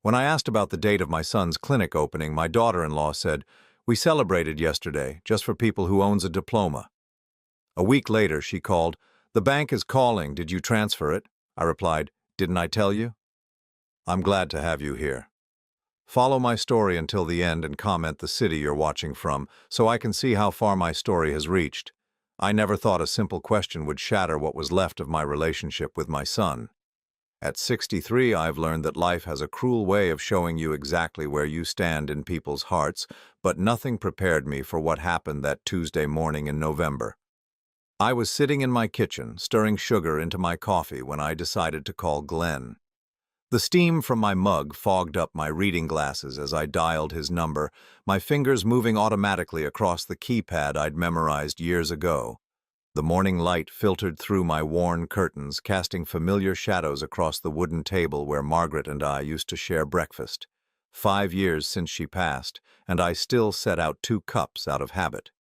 When I asked about the date of my son's clinic opening, my daughter-in-law said, "We celebrated yesterday, just for people who owns a diploma." A week later, she called, "The bank is calling, did you transfer it?" I replied, "Didn't I tell you?" I'm glad to have you here. Follow my story until the end and comment the city you're watching from, so I can see how far my story has reached. I never thought a simple question would shatter what was left of my relationship with my son. At 63, I've learned that life has a cruel way of showing you exactly where you stand in people's hearts, but nothing prepared me for what happened that Tuesday morning in November. I was sitting in my kitchen, stirring sugar into my coffee when I decided to call Glenn. The steam from my mug fogged up my reading glasses as I dialed his number, my fingers moving automatically across the keypad I'd memorized years ago. The morning light filtered through my worn curtains, casting familiar shadows across the wooden table where Margaret and I used to share breakfast. 5 years since she passed, and I still set out 2 cups out of habit.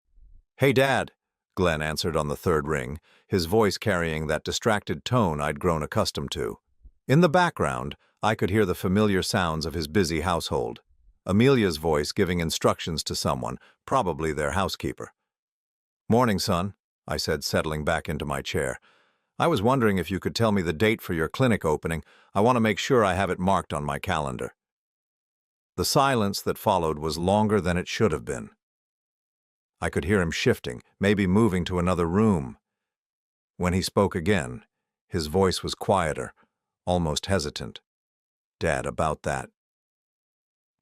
"Hey, Dad," Glenn answered on the third ring, his voice carrying that distracted tone I'd grown accustomed to. In the background, I could hear the familiar sounds of his busy household. Amelia's voice giving instructions to someone, probably their housekeeper. "Morning, son," I said, settling back into my chair. "I was wondering if you could tell me the date for your clinic opening. I want to make sure I have it marked on my calendar." The silence that followed was longer than it should have been. I could hear him shifting, maybe moving to another room. When he spoke again, his voice was quieter, almost hesitant. "Dad, about that."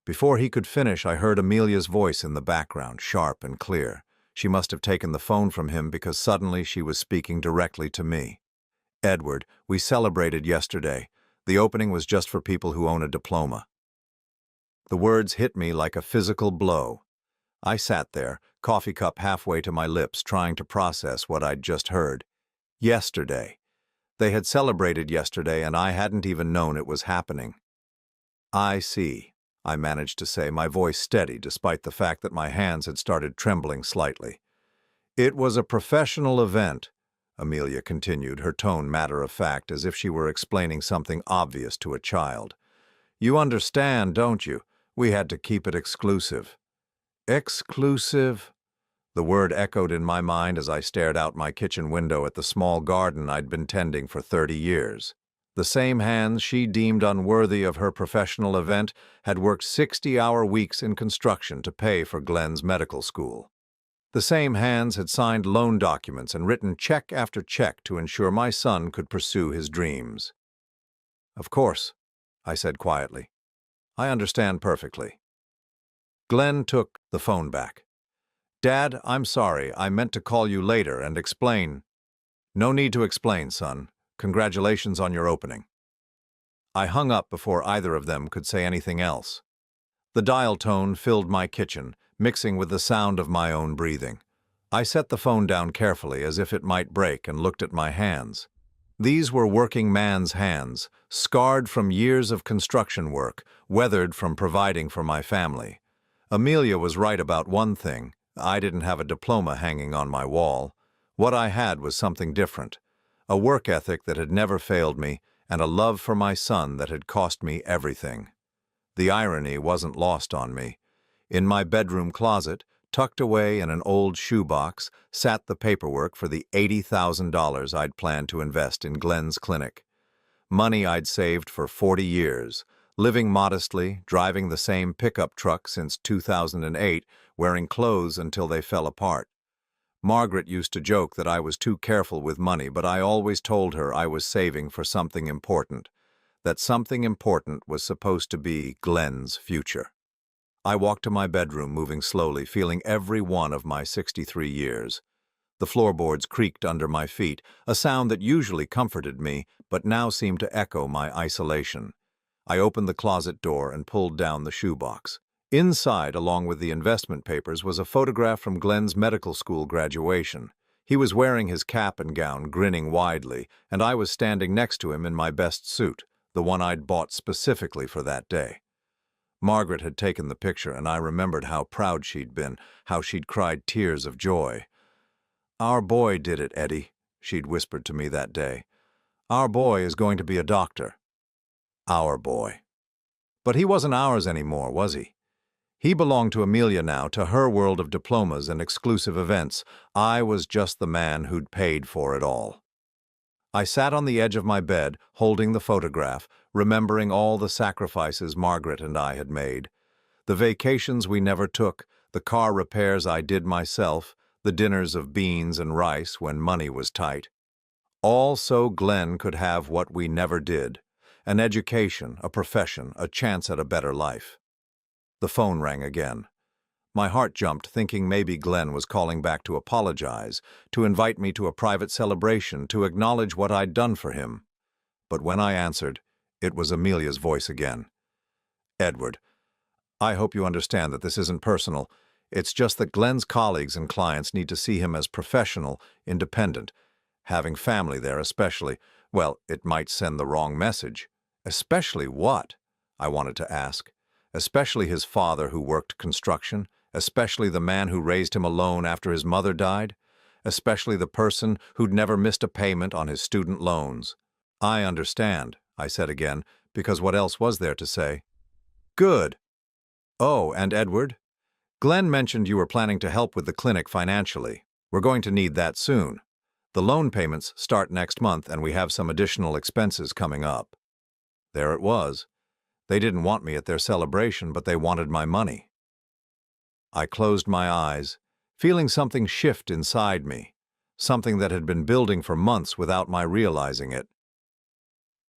Before he could finish, I heard Amelia's voice in the background, sharp and clear. She must have taken the phone from him because suddenly she was speaking directly to me. "Edward, we celebrated yesterday. The opening was just for people who own a diploma." The words hit me like a physical blow. I sat there, coffee cup halfway to my lips, trying to process what I'd just heard. Yesterday. They had celebrated yesterday, and I hadn't even known it was happening. "I see," I managed to say, my voice steady despite the fact that my hands had started trembling slightly. "It was a professional event," Amelia continued, her tone matter-of-fact, as if she were explaining something obvious to a child. "You understand, don't you? We had to keep it exclusive." "Exclusive?" The word echoed in my mind as I stared out my kitchen window at the small garden I'd been tending for 30 years. The same hands she deemed unworthy of her professional event had worked 60-hour weeks in construction to pay for Glenn's medical school. The same hands had signed loan documents and written check after check to ensure my son could pursue his dreams. "Of course," I said quietly. "I understand perfectly." Glenn took the phone back. "Dad, I'm sorry. I meant to call you later and explain." "No need to explain, son. Congratulations on your opening." I hung up before either of them could say anything else. The dial tone filled my kitchen, mixing with the sound of my own breathing. I set the phone down carefully as if it might break and looked at my hands. These were working man's hands, scarred from years of construction work, weathered from providing for my family. Amelia was right about one thing. I didn't have a diploma hanging on my wall. What I had was something different. A work ethic that had never failed me, and a love for my son that had cost me everything. The irony wasn't lost on me. In my bedroom closet, tucked away in an old shoebox, sat the paperwork for the $80,000 I'd planned to invest in Glenn's clinic. Money I'd saved for 40 years, living modestly, driving the same pickup truck since 2008, wearing clothes until they fell apart. Margaret used to joke that I was too careful with money, but I always told her I was saving for something important, that something important was supposed to be Glenn's future. I walked to my bedroom, moving slowly, feeling every one of my 63 years. The floorboards creaked under my feet, a sound that usually comforted me, but now seemed to echo my isolation. I opened the closet door and pulled down the shoebox. Inside, along with the investment papers, was a photograph from Glenn's medical school graduation. He was wearing his cap and gown, grinning widely, and I was standing next to him in my best suit, the one I'd bought specifically for that day. Margaret had taken the picture, and I remembered how proud she'd been, how she'd cried tears of joy. "Our boy did it, Eddie," she'd whispered to me that day. "Our boy is going to be a doctor." Our boy. But he wasn't ours anymore, was he? He belonged to Amelia now, to her world of diplomas and exclusive events. I was just the man who'd paid for it all. I sat on the edge of my bed, holding the photograph, remembering all the sacrifices Margaret and I had made. The vacations we never took, the car repairs I did myself, the dinners of beans and rice when money was tight. All so Glenn could have what we never did: an education, a profession, a chance at a better life. The phone rang again. My heart jumped, thinking maybe Glenn was calling back to apologize, to invite me to a private celebration, to acknowledge what I'd done for him. But when I answered, it was Amelia's voice again. "Edward, I hope you understand that this isn't personal. It's just that Glenn's colleagues and clients need to see him as professional, independent. Having family there especially, well, it might send the wrong message." "Especially what?" I wanted to ask. Especially his father who worked construction? Especially the man who raised him alone after his mother died? Especially the person who'd never missed a payment on his student loans? "I understand," I said again, because what else was there to say? "Good. Oh, and Edward? Glenn mentioned you were planning to help with the clinic financially. We're going to need that soon. The loan payments start next month, and we have some additional expenses coming up." There it was. They didn't want me at their celebration, but they wanted my money. I closed my eyes, feeling something shift inside me, something that had been building for months without my realizing it.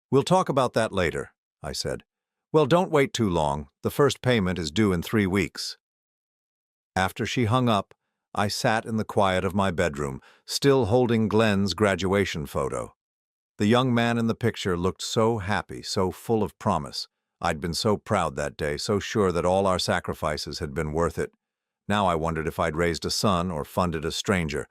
"We'll talk about that later," I said. "Well, don't wait too long. The first payment is due in 3 weeks." After she hung up, I sat in the quiet of my bedroom, still holding Glenn's graduation photo. The young man in the picture looked so happy, so full of promise. I'd been so proud that day, so sure that all our sacrifices had been worth it. Now I wondered if I'd raised a son or funded a stranger.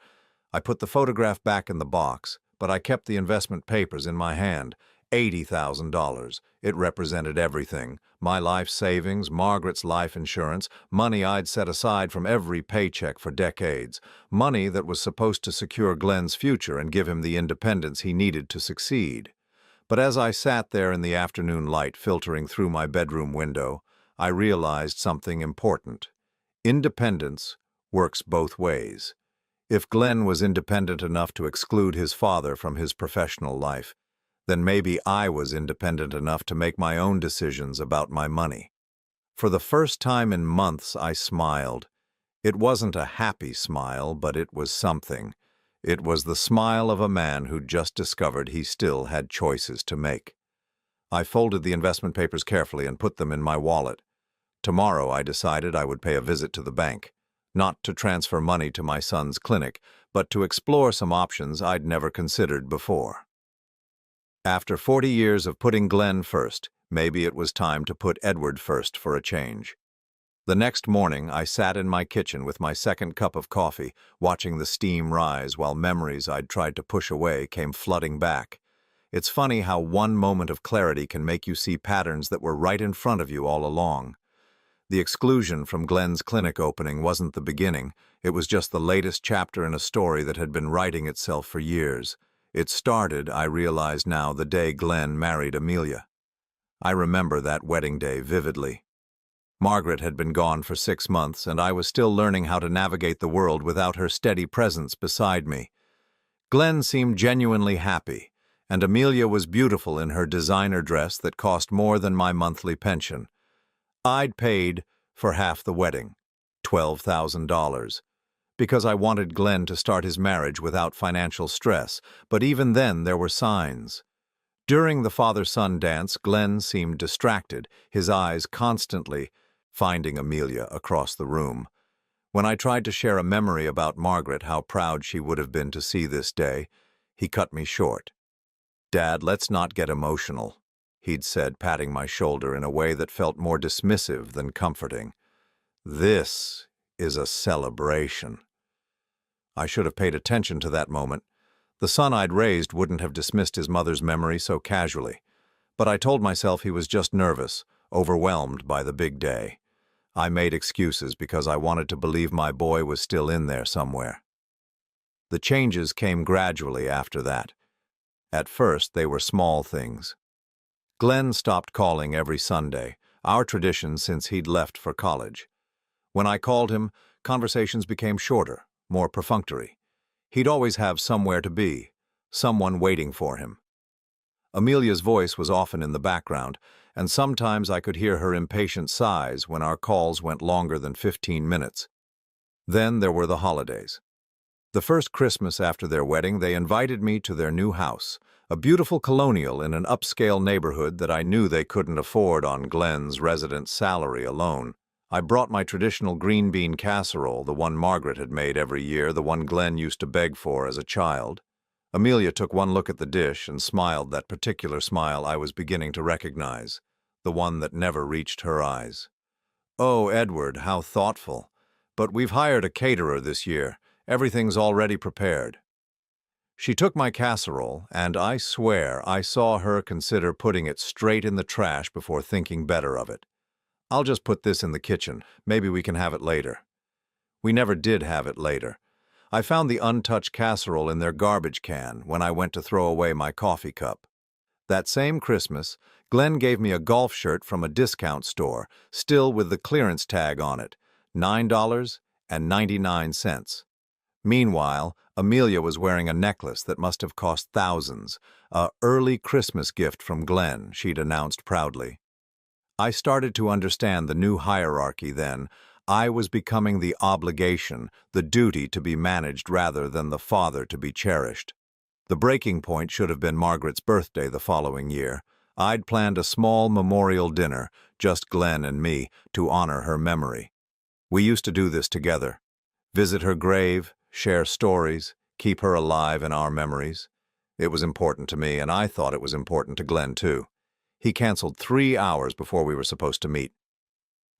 I put the photograph back in the box, but I kept the investment papers in my hand. $80,000. It represented everything: my life savings, Margaret's life insurance, money I'd set aside from every paycheck for decades, money that was supposed to secure Glenn's future and give him the independence he needed to succeed. But as I sat there in the afternoon light filtering through my bedroom window, I realized something important. Independence works both ways. If Glenn was independent enough to exclude his father from his professional life, then maybe I was independent enough to make my own decisions about my money. For the first time in months, I smiled. It wasn't a happy smile, but it was something. It was the smile of a man who'd just discovered he still had choices to make. I folded the investment papers carefully and put them in my wallet. Tomorrow, I decided I would pay a visit to the bank, not to transfer money to my son's clinic, but to explore some options I'd never considered before. After 40 years of putting Glenn first, maybe it was time to put Edward first for a change. The next morning, I sat in my kitchen with my second cup of coffee, watching the steam rise while memories I'd tried to push away came flooding back. It's funny how one moment of clarity can make you see patterns that were right in front of you all along. The exclusion from Glenn's clinic opening wasn't the beginning. It was just the latest chapter in a story that had been writing itself for years. It started, I realize now, the day Glenn married Amelia. I remember that wedding day vividly. Margaret had been gone for 6 months, and I was still learning how to navigate the world without her steady presence beside me. Glenn seemed genuinely happy, and Amelia was beautiful in her designer dress that cost more than my monthly pension. I'd paid for half the wedding, $12,000. Because I wanted Glenn to start his marriage without financial stress, but even then there were signs. During the father-son dance, Glenn seemed distracted, his eyes constantly finding Amelia across the room. When I tried to share a memory about Margaret, how proud she would have been to see this day, he cut me short. "Dad, let's not get emotional," he'd said, patting my shoulder in a way that felt more dismissive than comforting. "This is a celebration." I should have paid attention to that moment. The son I'd raised wouldn't have dismissed his mother's memory so casually. But I told myself he was just nervous, overwhelmed by the big day. I made excuses because I wanted to believe my boy was still in there somewhere. The changes came gradually after that. At first, they were small things. Glenn stopped calling every Sunday. our tradition since he'd left for college. When I called him, conversations became shorter, more perfunctory. He'd always have somewhere to be, someone waiting for him. Amelia's voice was often in the background, and sometimes I could hear her impatient sighs when our calls went longer than 15 minutes. Then there were the holidays. The first Christmas after their wedding, they invited me to their new house, a beautiful colonial in an upscale neighborhood that I knew they couldn't afford on Glenn's residence salary alone. I brought my traditional green bean casserole, the one Margaret had made every year, the one Glenn used to beg for as a child. Amelia took one look at the dish and smiled that particular smile I was beginning to recognize, the one that never reached her eyes. "Oh, Edward, how thoughtful. But we've hired a caterer this year. Everything's already prepared." She took my casserole, and I swear I saw her consider putting it straight in the trash before thinking better of it. "I'll just put this in the kitchen. Maybe we can have it later." We never did have it later. I found the untouched casserole in their garbage can when I went to throw away my coffee cup. That same Christmas, Glenn gave me a golf shirt from a discount store, still with the clearance tag on it, $9.99. Meanwhile, Amelia was wearing a necklace that must have cost thousands, a early Christmas gift from Glenn, she'd announced proudly. I started to understand the new hierarchy then. I was becoming the obligation, the duty to be managed rather than the father to be cherished. The breaking point should have been Margaret's birthday the following year. I'd planned a small memorial dinner, just Glenn and me, to honor her memory. We used to do this together. Visit her grave, share stories, keep her alive in our memories. It was important to me, and I thought it was important to Glenn, too. He canceled 3 hours before we were supposed to meet.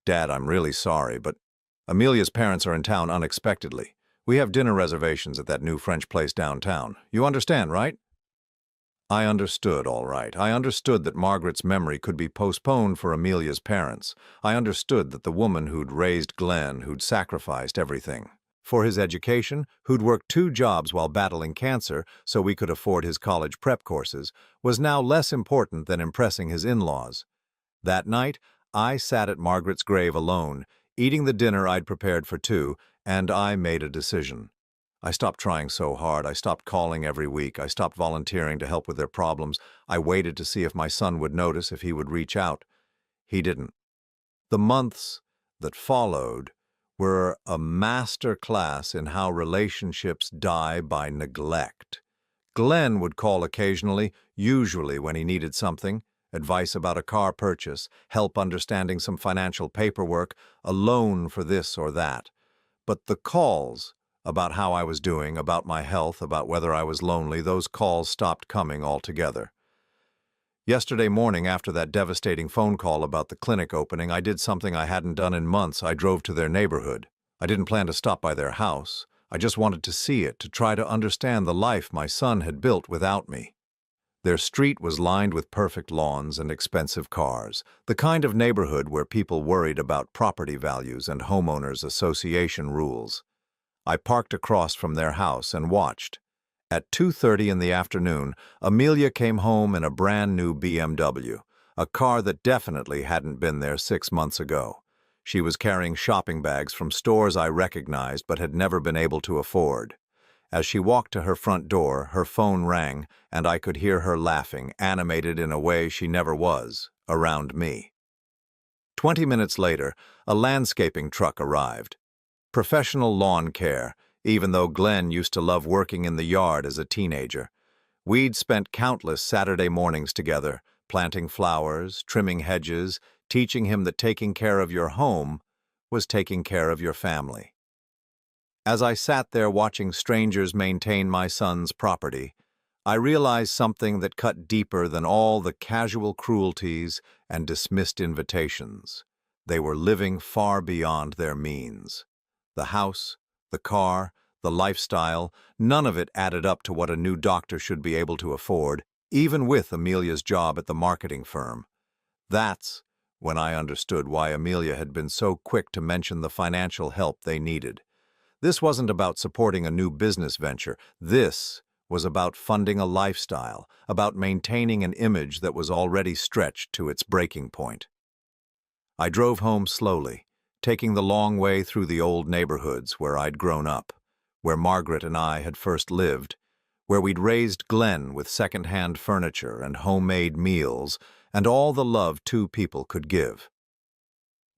"Dad, I'm really sorry, but Amelia's parents are in town unexpectedly. We have dinner reservations at that new French place downtown. You understand, right?" I understood, all right. I understood that Margaret's memory could be postponed for Amelia's parents. I understood that the woman who'd raised Glenn, who'd sacrificed everything for his education, who'd worked 2 jobs while battling cancer so we could afford his college prep courses, was now less important than impressing his in-laws. That night, I sat at Margaret's grave alone, eating the dinner I'd prepared for 2, and I made a decision. I stopped trying so hard. I stopped calling every week. I stopped volunteering to help with their problems. I waited to see if my son would notice, if he would reach out. He didn't. The months that followed were a master class in how relationships die by neglect. Glenn would call occasionally, usually when he needed something, advice about a car purchase, help understanding some financial paperwork, a loan for this or that. But the calls about how I was doing, about my health, about whether I was lonely, those calls stopped coming altogether. Yesterday morning, after that devastating phone call about the clinic opening, I did something I hadn't done in months. I drove to their neighborhood. I didn't plan to stop by their house. I just wanted to see it, to try to understand the life my son had built without me. Their street was lined with perfect lawns and expensive cars, the kind of neighborhood where people worried about property values and homeowners association rules. I parked across from their house and watched. At 2:30 in the afternoon, Amelia came home in a brand new BMW, a car that definitely hadn't been there 6 months ago. She was carrying shopping bags from stores I recognized but had never been able to afford. As she walked to her front door, her phone rang, and I could hear her laughing, animated in a way she never was, around me. 20 minutes later, a landscaping truck arrived. Professional lawn care, even though Glenn used to love working in the yard as a teenager. We'd spent countless Saturday mornings together, planting flowers, trimming hedges, teaching him that taking care of your home was taking care of your family. As I sat there watching strangers maintain my son's property, I realized something that cut deeper than all the casual cruelties and dismissed invitations. They were living far beyond their means. The house, the car, the lifestyle, none of it added up to what a new doctor should be able to afford, even with Amelia's job at the marketing firm. That's when I understood why Amelia had been so quick to mention the financial help they needed. This wasn't about supporting a new business venture. This was about funding a lifestyle, about maintaining an image that was already stretched to its breaking point. I drove home slowly, taking the long way through the old neighborhoods where I'd grown up, where Margaret and I had first lived, where we'd raised Glenn with second-hand furniture and homemade meals and all the love two people could give.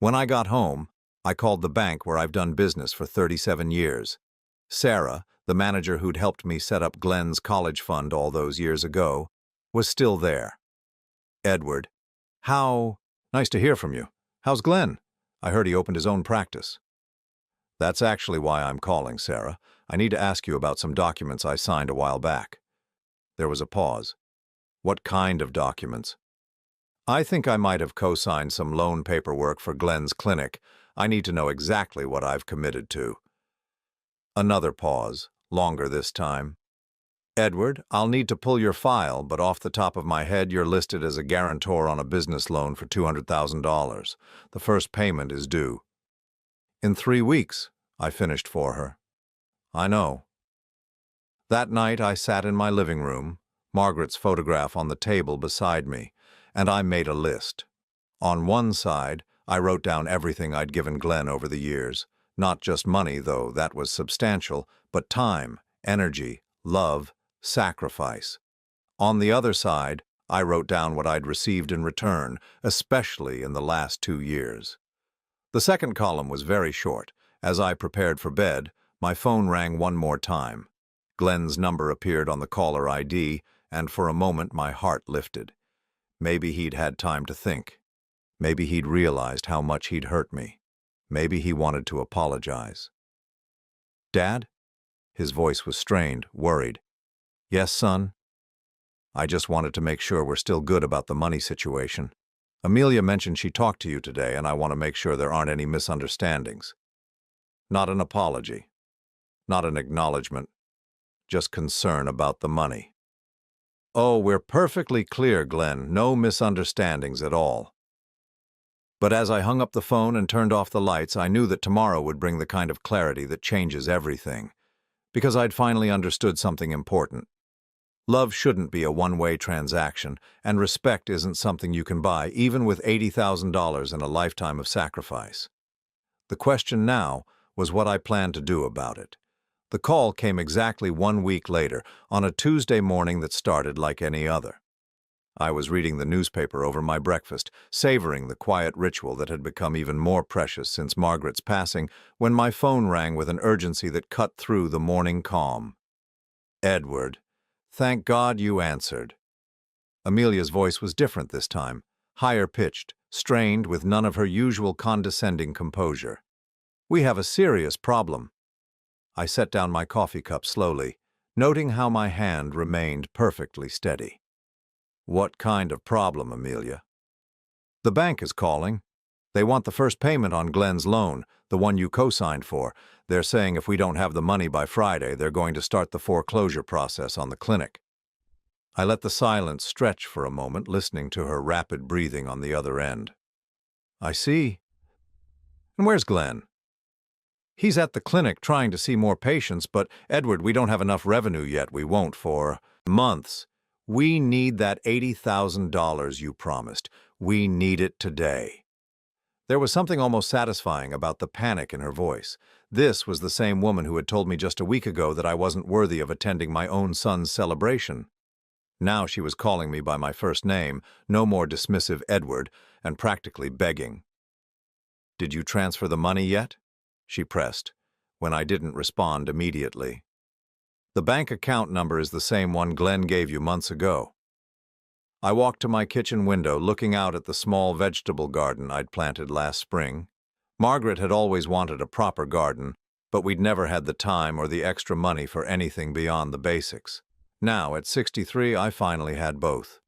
When I got home, I called the bank where I've done business for 37 years. Sarah, the manager who'd helped me set up Glenn's college fund all those years ago, was still there. Edward, nice to hear from you. How's Glenn? I heard he opened his own practice. That's actually why I'm calling, Sarah. I need to ask you about some documents I signed a while back. There was a pause. What kind of documents? I think I might have co-signed some loan paperwork for Glenn's clinic. I need to know exactly what I've committed to. Another pause, longer this time. Edward, I'll need to pull your file, but off the top of my head, you're listed as a guarantor on a business loan for $200,000. The first payment is due. In 3 weeks, I finished for her. I know. That night, I sat in my living room, Margaret's photograph on the table beside me, and I made a list. On one side, I wrote down everything I'd given Glenn over the years. Not just money, though, that was substantial, but time, energy, love, sacrifice. On the other side, I wrote down what I'd received in return, especially in the last 2 years. The second column was very short. As I prepared for bed, my phone rang one more time. Glenn's number appeared on the caller ID, and for a moment my heart lifted. Maybe he'd had time to think. Maybe he'd realized how much he'd hurt me. Maybe he wanted to apologize. Dad? His voice was strained, worried. Yes, son? I just wanted to make sure we're still good about the money situation. Amelia mentioned she talked to you today, and I want to make sure there aren't any misunderstandings. Not an apology. Not an acknowledgement. Just concern about the money. Oh, we're perfectly clear, Glenn. No misunderstandings at all. But as I hung up the phone and turned off the lights, I knew that tomorrow would bring the kind of clarity that changes everything. Because I'd finally understood something important. Love shouldn't be a one-way transaction, and respect isn't something you can buy, even with $80,000 and a lifetime of sacrifice. The question now was what I planned to do about it. The call came exactly 1 week later, on a Tuesday morning that started like any other. I was reading the newspaper over my breakfast, savoring the quiet ritual that had become even more precious since Margaret's passing, when my phone rang with an urgency that cut through the morning calm. Edward, thank God you answered. Amelia's voice was different this time, higher-pitched, strained with none of her usual condescending composure. We have a serious problem. I set down my coffee cup slowly, noting how my hand remained perfectly steady. What kind of problem, Amelia? The bank is calling. They want the first payment on Glenn's loan, the one you co-signed for. They're saying if we don't have the money by Friday, they're going to start the foreclosure process on the clinic. I let the silence stretch for a moment, listening to her rapid breathing on the other end. I see. And where's Glenn? He's at the clinic trying to see more patients, but, Edward, we don't have enough revenue yet. We won't for months. We need that $80,000 you promised. We need it today. There was something almost satisfying about the panic in her voice. This was the same woman who had told me just a week ago that I wasn't worthy of attending my own son's celebration. Now she was calling me by my first name, no more dismissive Edward, and practically begging. Did you transfer the money yet? She pressed, when I didn't respond immediately. The bank account number is the same one Glenn gave you months ago. I walked to my kitchen window, looking out at the small vegetable garden I'd planted last spring. Margaret had always wanted a proper garden, but we'd never had the time or the extra money for anything beyond the basics. Now, at 63, I finally had both.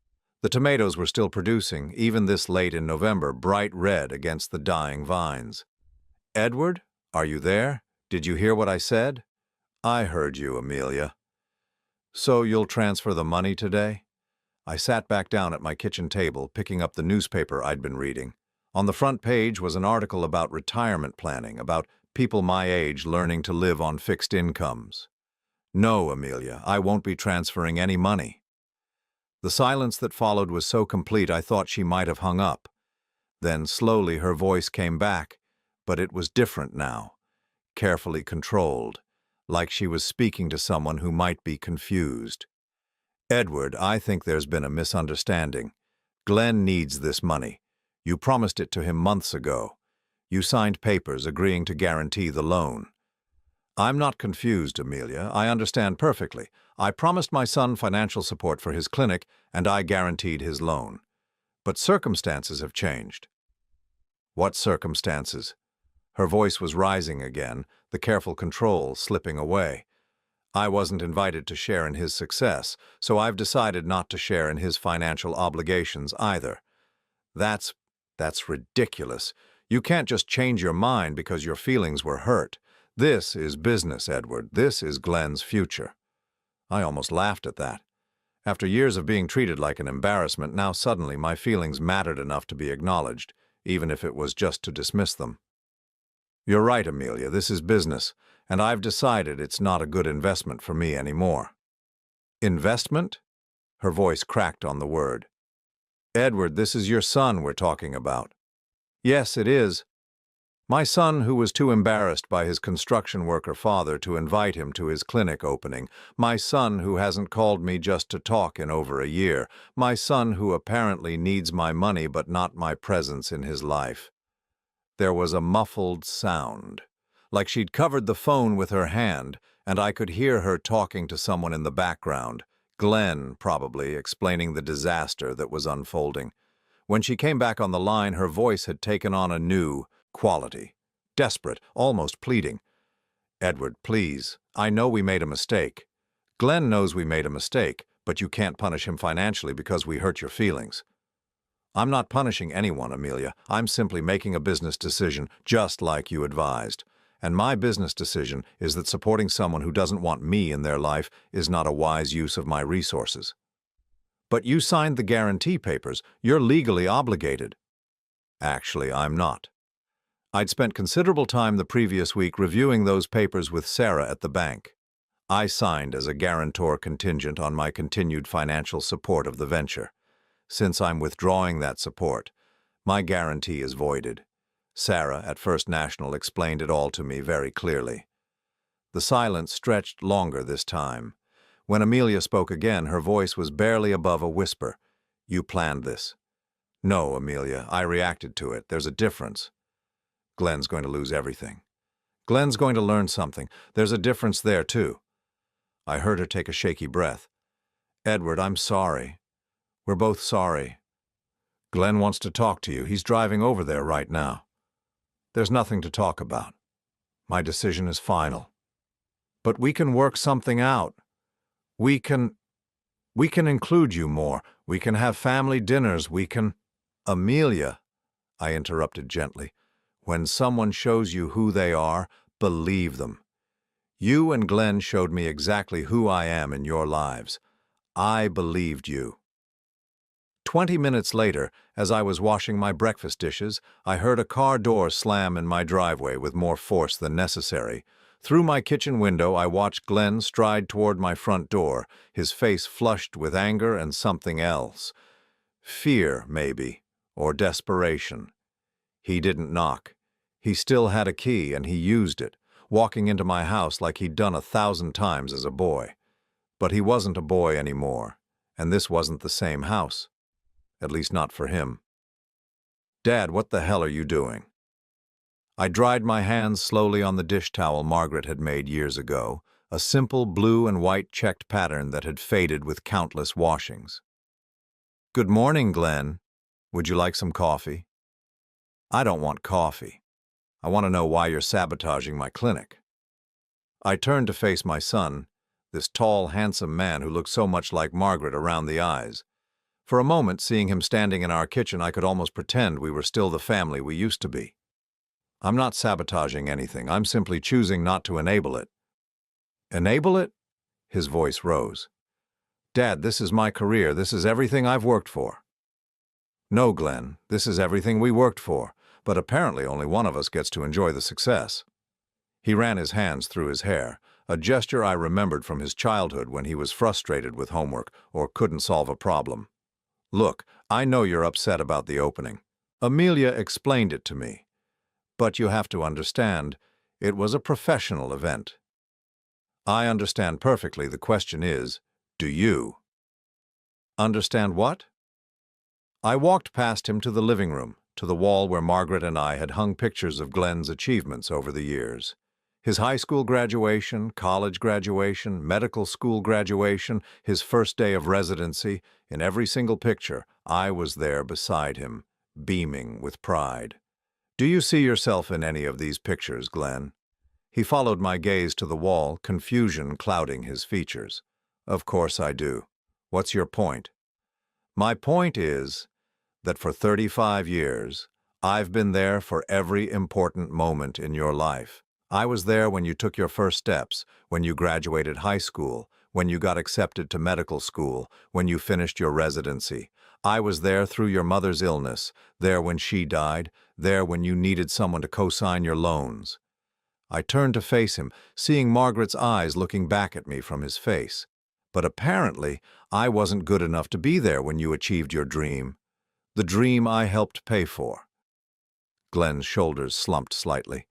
The tomatoes were still producing, even this late in November, bright red against the dying vines. Edward, are you there? Did you hear what I said? I heard you, Amelia. So you'll transfer the money today? I sat back down at my kitchen table, picking up the newspaper I'd been reading. On the front page was an article about retirement planning, about people my age learning to live on fixed incomes. No, Amelia, I won't be transferring any money. The silence that followed was so complete I thought she might have hung up. Then slowly her voice came back, but it was different now, carefully controlled, like she was speaking to someone who might be confused. Edward, I think there's been a misunderstanding. Glenn needs this money. You promised it to him months ago. You signed papers agreeing to guarantee the loan. I'm not confused, Amelia. I understand perfectly. I promised my son financial support for his clinic, and I guaranteed his loan. But circumstances have changed. What circumstances? Her voice was rising again, the careful control slipping away. I wasn't invited to share in his success, so I've decided not to share in his financial obligations either. That's ridiculous. You can't just change your mind because your feelings were hurt. This is business, Edward. This is Glenn's future. I almost laughed at that. After years of being treated like an embarrassment, now suddenly my feelings mattered enough to be acknowledged, even if it was just to dismiss them. You're right, Amelia, this is business, and I've decided it's not a good investment for me anymore. Investment? Her voice cracked on the word. Edward, this is your son we're talking about. Yes, it is. My son, who was too embarrassed by his construction worker father to invite him to his clinic opening. My son, who hasn't called me just to talk in over a year. My son, who apparently needs my money but not my presence in his life. There was a muffled sound, like she'd covered the phone with her hand, and I could hear her talking to someone in the background. Glenn, probably, explaining the disaster that was unfolding. When she came back on the line, her voice had taken on a new quality. Desperate, almost pleading. Edward, please, I know we made a mistake. Glenn knows we made a mistake, but you can't punish him financially because we hurt your feelings. I'm not punishing anyone, Amelia. I'm simply making a business decision, just like you advised. And my business decision is that supporting someone who doesn't want me in their life is not a wise use of my resources. But you signed the guarantee papers. You're legally obligated. Actually, I'm not. I'd spent considerable time the previous week reviewing those papers with Sarah at the bank. I signed as a guarantor contingent on my continued financial support of the venture. Since I'm withdrawing that support, my guarantee is voided. Sarah at First National explained it all to me very clearly. The silence stretched longer this time. When Amelia spoke again, her voice was barely above a whisper. You planned this. No, Amelia, I reacted to it. There's a difference. Glenn's going to lose everything. Glenn's going to learn something. There's a difference there, too. I heard her take a shaky breath. Edward, I'm sorry. We're both sorry. Glenn wants to talk to you. He's driving over there right now. There's nothing to talk about. My decision is final. But we can work something out. We can include you more. We can have family dinners. We can... Amelia, I interrupted gently, when someone shows you who they are, believe them. You and Glenn showed me exactly who I am in your lives. I believed you. 20 minutes later, as I was washing my breakfast dishes, I heard a car door slam in my driveway with more force than necessary. Through my kitchen window, I watched Glenn stride toward my front door, his face flushed with anger and something else. Fear, maybe, or desperation. He didn't knock. He still had a key, and he used it, walking into my house like he'd done 1,000 times as a boy. But he wasn't a boy anymore, and this wasn't the same house. At least not for him. Dad, what the hell are you doing? I dried my hands slowly on the dish towel Margaret had made years ago, a simple blue and white checked pattern that had faded with countless washings. Good morning, Glenn. Would you like some coffee? I don't want coffee. I want to know why you're sabotaging my clinic. I turned to face my son, this tall, handsome man who looked so much like Margaret around the eyes. For a moment, seeing him standing in our kitchen, I could almost pretend we were still the family we used to be. I'm not sabotaging anything. I'm simply choosing not to enable it. Enable it? His voice rose. Dad, this is my career. This is everything I've worked for. No, Glenn, this is everything we worked for, but apparently only one of us gets to enjoy the success. He ran his hands through his hair, a gesture I remembered from his childhood when he was frustrated with homework or couldn't solve a problem. Look, I know you're upset about the opening. Amelia explained it to me, but you have to understand, it was a professional event. I understand perfectly. The question is, do you? Understand what? I walked past him to the living room, to the wall where Margaret and I had hung pictures of Glenn's achievements over the years. His high school graduation, college graduation, medical school graduation, his first day of residency, in every single picture, I was there beside him, beaming with pride. Do you see yourself in any of these pictures, Glenn? He followed my gaze to the wall, confusion clouding his features. Of course I do. What's your point? My point is that for 35 years, I've been there for every important moment in your life. I was there when you took your first steps, when you graduated high school, when you got accepted to medical school, when you finished your residency. I was there through your mother's illness, there when she died, there when you needed someone to co-sign your loans. I turned to face him, seeing Margaret's eyes looking back at me from his face. But apparently, I wasn't good enough to be there when you achieved your dream. The dream I helped pay for. Glenn's shoulders slumped slightly.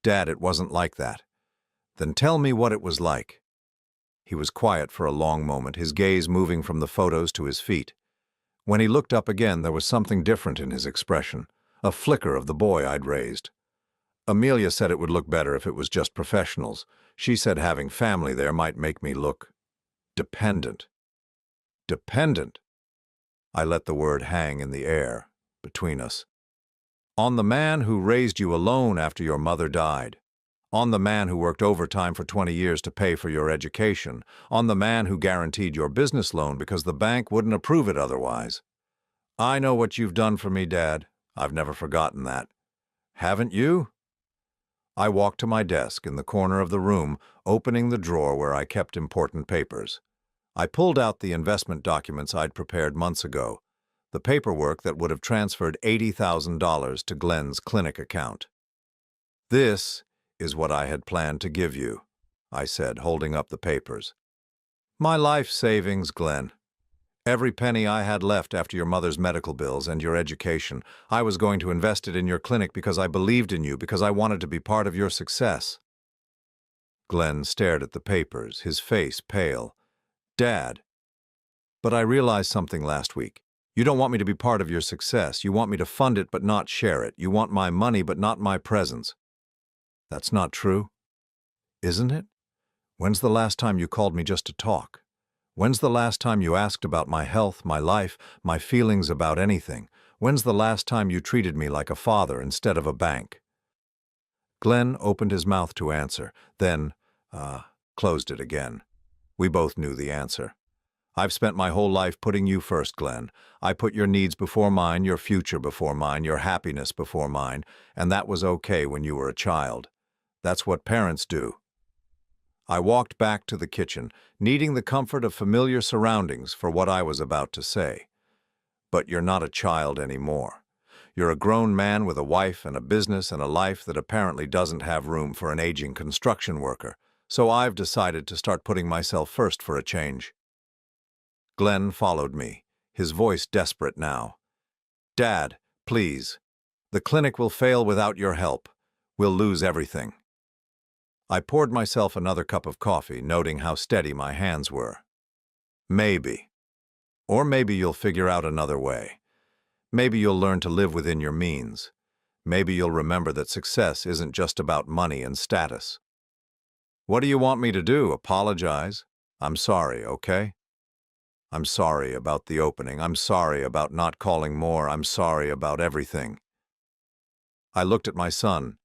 Dad, it wasn't like that. Then tell me what it was like. He was quiet for a long moment, his gaze moving from the photos to his feet. When he looked up again, there was something different in his expression, a flicker of the boy I'd raised. Amelia said it would look better if it was just professionals. She said having family there might make me look dependent. Dependent? I let the word hang in the air, between us. On the man who raised you alone after your mother died. On the man who worked overtime for 20 years to pay for your education. On the man who guaranteed your business loan because the bank wouldn't approve it otherwise. I know what you've done for me, Dad. I've never forgotten that. Haven't you? I walked to my desk in the corner of the room, opening the drawer where I kept important papers. I pulled out the investment documents I'd prepared months ago, the paperwork that would have transferred $80,000 to Glenn's clinic account. This is what I had planned to give you, I said, holding up the papers. My life savings, Glenn. Every penny I had left after your mother's medical bills and your education, I was going to invest it in your clinic because I believed in you, because I wanted to be part of your success. Glenn stared at the papers, his face pale. Dad. But I realized something last week. You don't want me to be part of your success. You want me to fund it but not share it. You want my money but not my presence. That's not true, isn't it? When's the last time you called me just to talk? When's the last time you asked about my health, my life, my feelings about anything? When's the last time you treated me like a father instead of a bank? Glenn opened his mouth to answer, then, closed it again. We both knew the answer. I've spent my whole life putting you first, Glenn. I put your needs before mine, your future before mine, your happiness before mine, and that was okay when you were a child. That's what parents do. I walked back to the kitchen, needing the comfort of familiar surroundings for what I was about to say. But you're not a child anymore. You're a grown man with a wife and a business and a life that apparently doesn't have room for an aging construction worker, so I've decided to start putting myself first for a change. Glenn followed me, his voice desperate now. Dad, please. The clinic will fail without your help. We'll lose everything. I poured myself another cup of coffee, noting how steady my hands were. Maybe. Or maybe you'll figure out another way. Maybe you'll learn to live within your means. Maybe you'll remember that success isn't just about money and status. What do you want me to do? Apologize? I'm sorry, okay? I'm sorry about the opening. I'm sorry about not calling more. I'm sorry about everything. I looked at my son,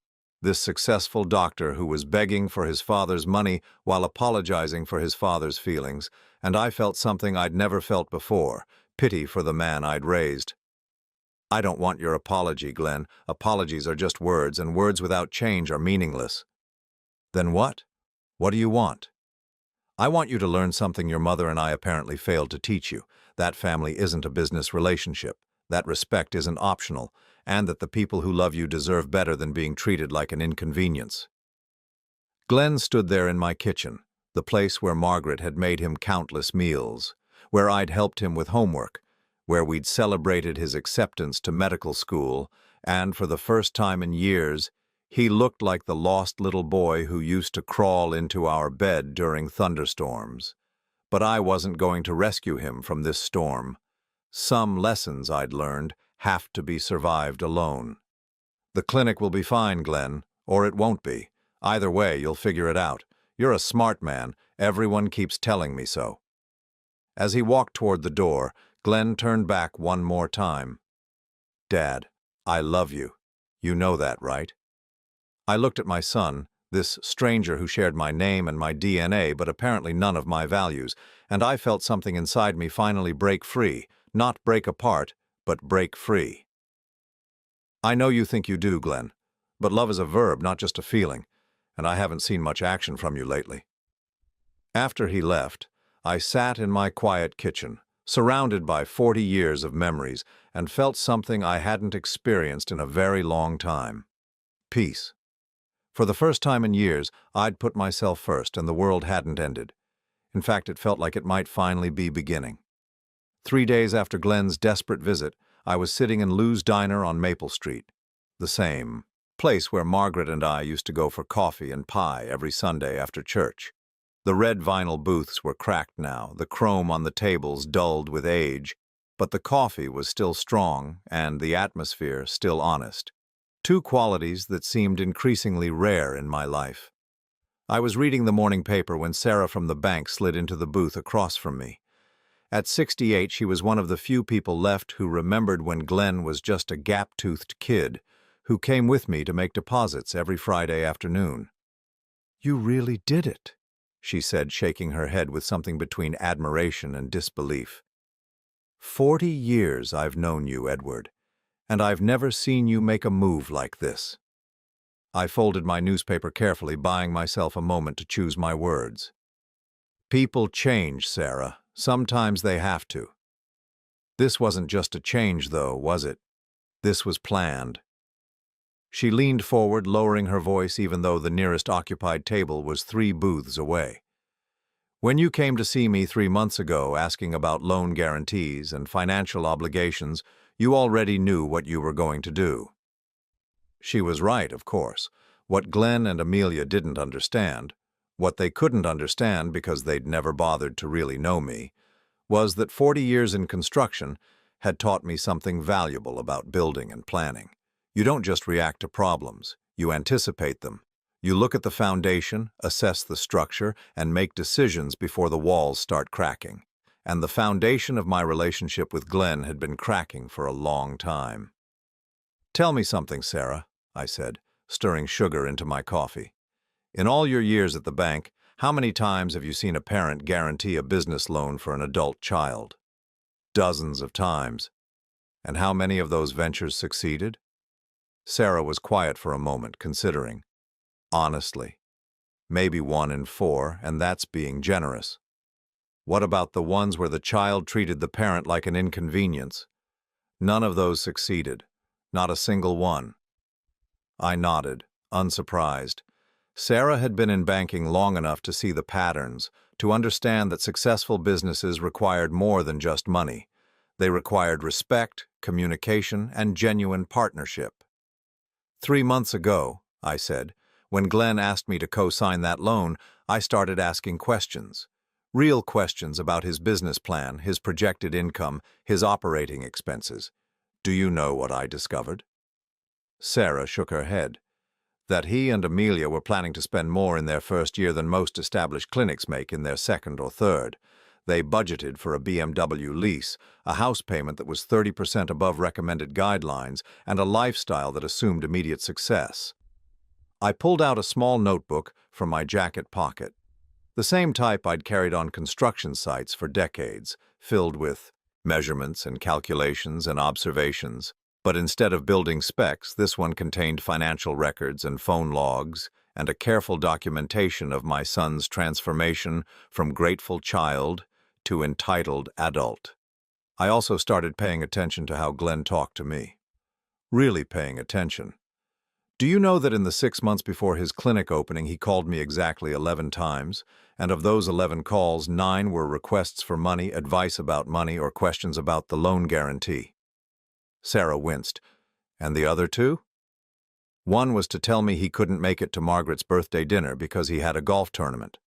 this successful doctor who was begging for his father's money while apologizing for his father's feelings, and I felt something I'd never felt before, pity for the man I'd raised. I don't want your apology, Glenn. Apologies are just words, and words without change are meaningless. Then what? What do you want? I want you to learn something your mother and I apparently failed to teach you. That family isn't a business relationship. That respect isn't optional, and that the people who love you deserve better than being treated like an inconvenience. Glenn stood there in my kitchen, the place where Margaret had made him countless meals, where I'd helped him with homework, where we'd celebrated his acceptance to medical school, and for the first time in years, he looked like the lost little boy who used to crawl into our bed during thunderstorms. But I wasn't going to rescue him from this storm. Some lessons I'd learned have to be survived alone. The clinic will be fine, Glenn, or it won't be. Either way, you'll figure it out. You're a smart man. Everyone keeps telling me so. As he walked toward the door, Glenn turned back one more time. Dad, I love you. You know that, right? I looked at my son, this stranger who shared my name and my DNA, but apparently none of my values, and I felt something inside me finally break free, not break apart, but break free. I know you think you do, Glenn, but love is a verb, not just a feeling, and I haven't seen much action from you lately. After he left, I sat in my quiet kitchen, surrounded by 40 years of memories, and felt something I hadn't experienced in a very long time. Peace. For the first time in years, I'd put myself first, and the world hadn't ended. In fact, it felt like it might finally be beginning. 3 days after Glenn's desperate visit, I was sitting in Lou's Diner on Maple Street, the same place where Margaret and I used to go for coffee and pie every Sunday after church. The red vinyl booths were cracked now, the chrome on the tables dulled with age, but the coffee was still strong and the atmosphere still honest. Two qualities that seemed increasingly rare in my life. I was reading the morning paper when Sarah from the bank slid into the booth across from me. At 68, she was one of the few people left who remembered when Glenn was just a gap-toothed kid who came with me to make deposits every Friday afternoon. "You really did it," she said, shaking her head with something between admiration and disbelief. 40 years I've known you, Edward, and I've never seen you make a move like this. I folded my newspaper carefully, buying myself a moment to choose my words. People change, Sarah. Sometimes they have to. This wasn't just a change, though, was it? This was planned. She leaned forward, lowering her voice even though the nearest occupied table was 3 booths away. When you came to see me 3 months ago asking about loan guarantees and financial obligations, you already knew what you were going to do. She was right, of course. What Glenn and Amelia didn't understand, what they couldn't understand because they'd never bothered to really know me, was that 40 years in construction had taught me something valuable about building and planning. You don't just react to problems, you anticipate them. You look at the foundation, assess the structure, and make decisions before the walls start cracking. And the foundation of my relationship with Glenn had been cracking for a long time. "Tell me something, Sarah," I said, stirring sugar into my coffee. "In all your years at the bank, how many times have you seen a parent guarantee a business loan for an adult child?" "Dozens of times." "And how many of those ventures succeeded?" Sarah was quiet for a moment, considering. "Honestly, maybe 1 in 4, and that's being generous." "What about the ones where the child treated the parent like an inconvenience?" "None of those succeeded. Not a single one." I nodded, unsurprised. Sarah had been in banking long enough to see the patterns, to understand that successful businesses required more than just money. They required respect, communication, and genuine partnership. 3 months ago, I said, when Glenn asked me to co-sign that loan, I started asking questions. Real questions about his business plan, his projected income, his operating expenses. Do you know what I discovered? Sarah shook her head. That he and Amelia were planning to spend more in their first year than most established clinics make in their second or third. They budgeted for a BMW lease, a house payment that was 30% above recommended guidelines, and a lifestyle that assumed immediate success. I pulled out a small notebook from my jacket pocket. The same type I'd carried on construction sites for decades, filled with measurements and calculations and observations. But instead of building specs, this one contained financial records and phone logs and a careful documentation of my son's transformation from grateful child to entitled adult. I also started paying attention to how Glenn talked to me. Really paying attention. Do you know that in the 6 months before his clinic opening, he called me exactly 11 times, and of those 11 calls, 9 were requests for money, advice about money, or questions about the loan guarantee? Sarah winced. And the other 2? One was to tell me he couldn't make it to Margaret's birthday dinner because he had a golf tournament.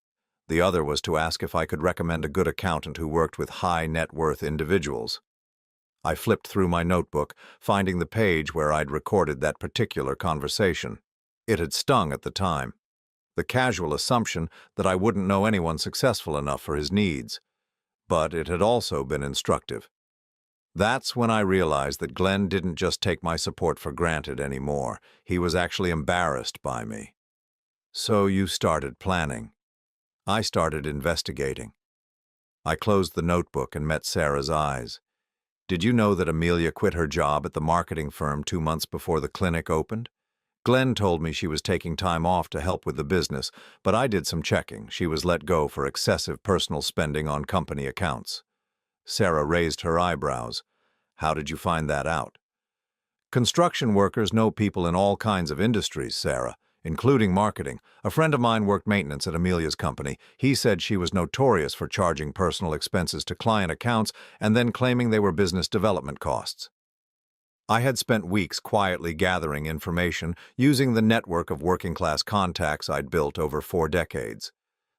The other was to ask if I could recommend a good accountant who worked with high net worth individuals. I flipped through my notebook, finding the page where I'd recorded that particular conversation. It had stung at the time. The casual assumption that I wouldn't know anyone successful enough for his needs. But it had also been instructive. That's when I realized that Glenn didn't just take my support for granted anymore. He was actually embarrassed by me. So you started planning. I started investigating. I closed the notebook and met Sarah's eyes. Did you know that Amelia quit her job at the marketing firm 2 months before the clinic opened? Glenn told me she was taking time off to help with the business, but I did some checking. She was let go for excessive personal spending on company accounts. Sarah raised her eyebrows. How did you find that out? Construction workers know people in all kinds of industries, Sarah, including marketing. A friend of mine worked maintenance at Amelia's company. He said she was notorious for charging personal expenses to client accounts and then claiming they were business development costs. I had spent weeks quietly gathering information using the network of working-class contacts I'd built over 4 decades.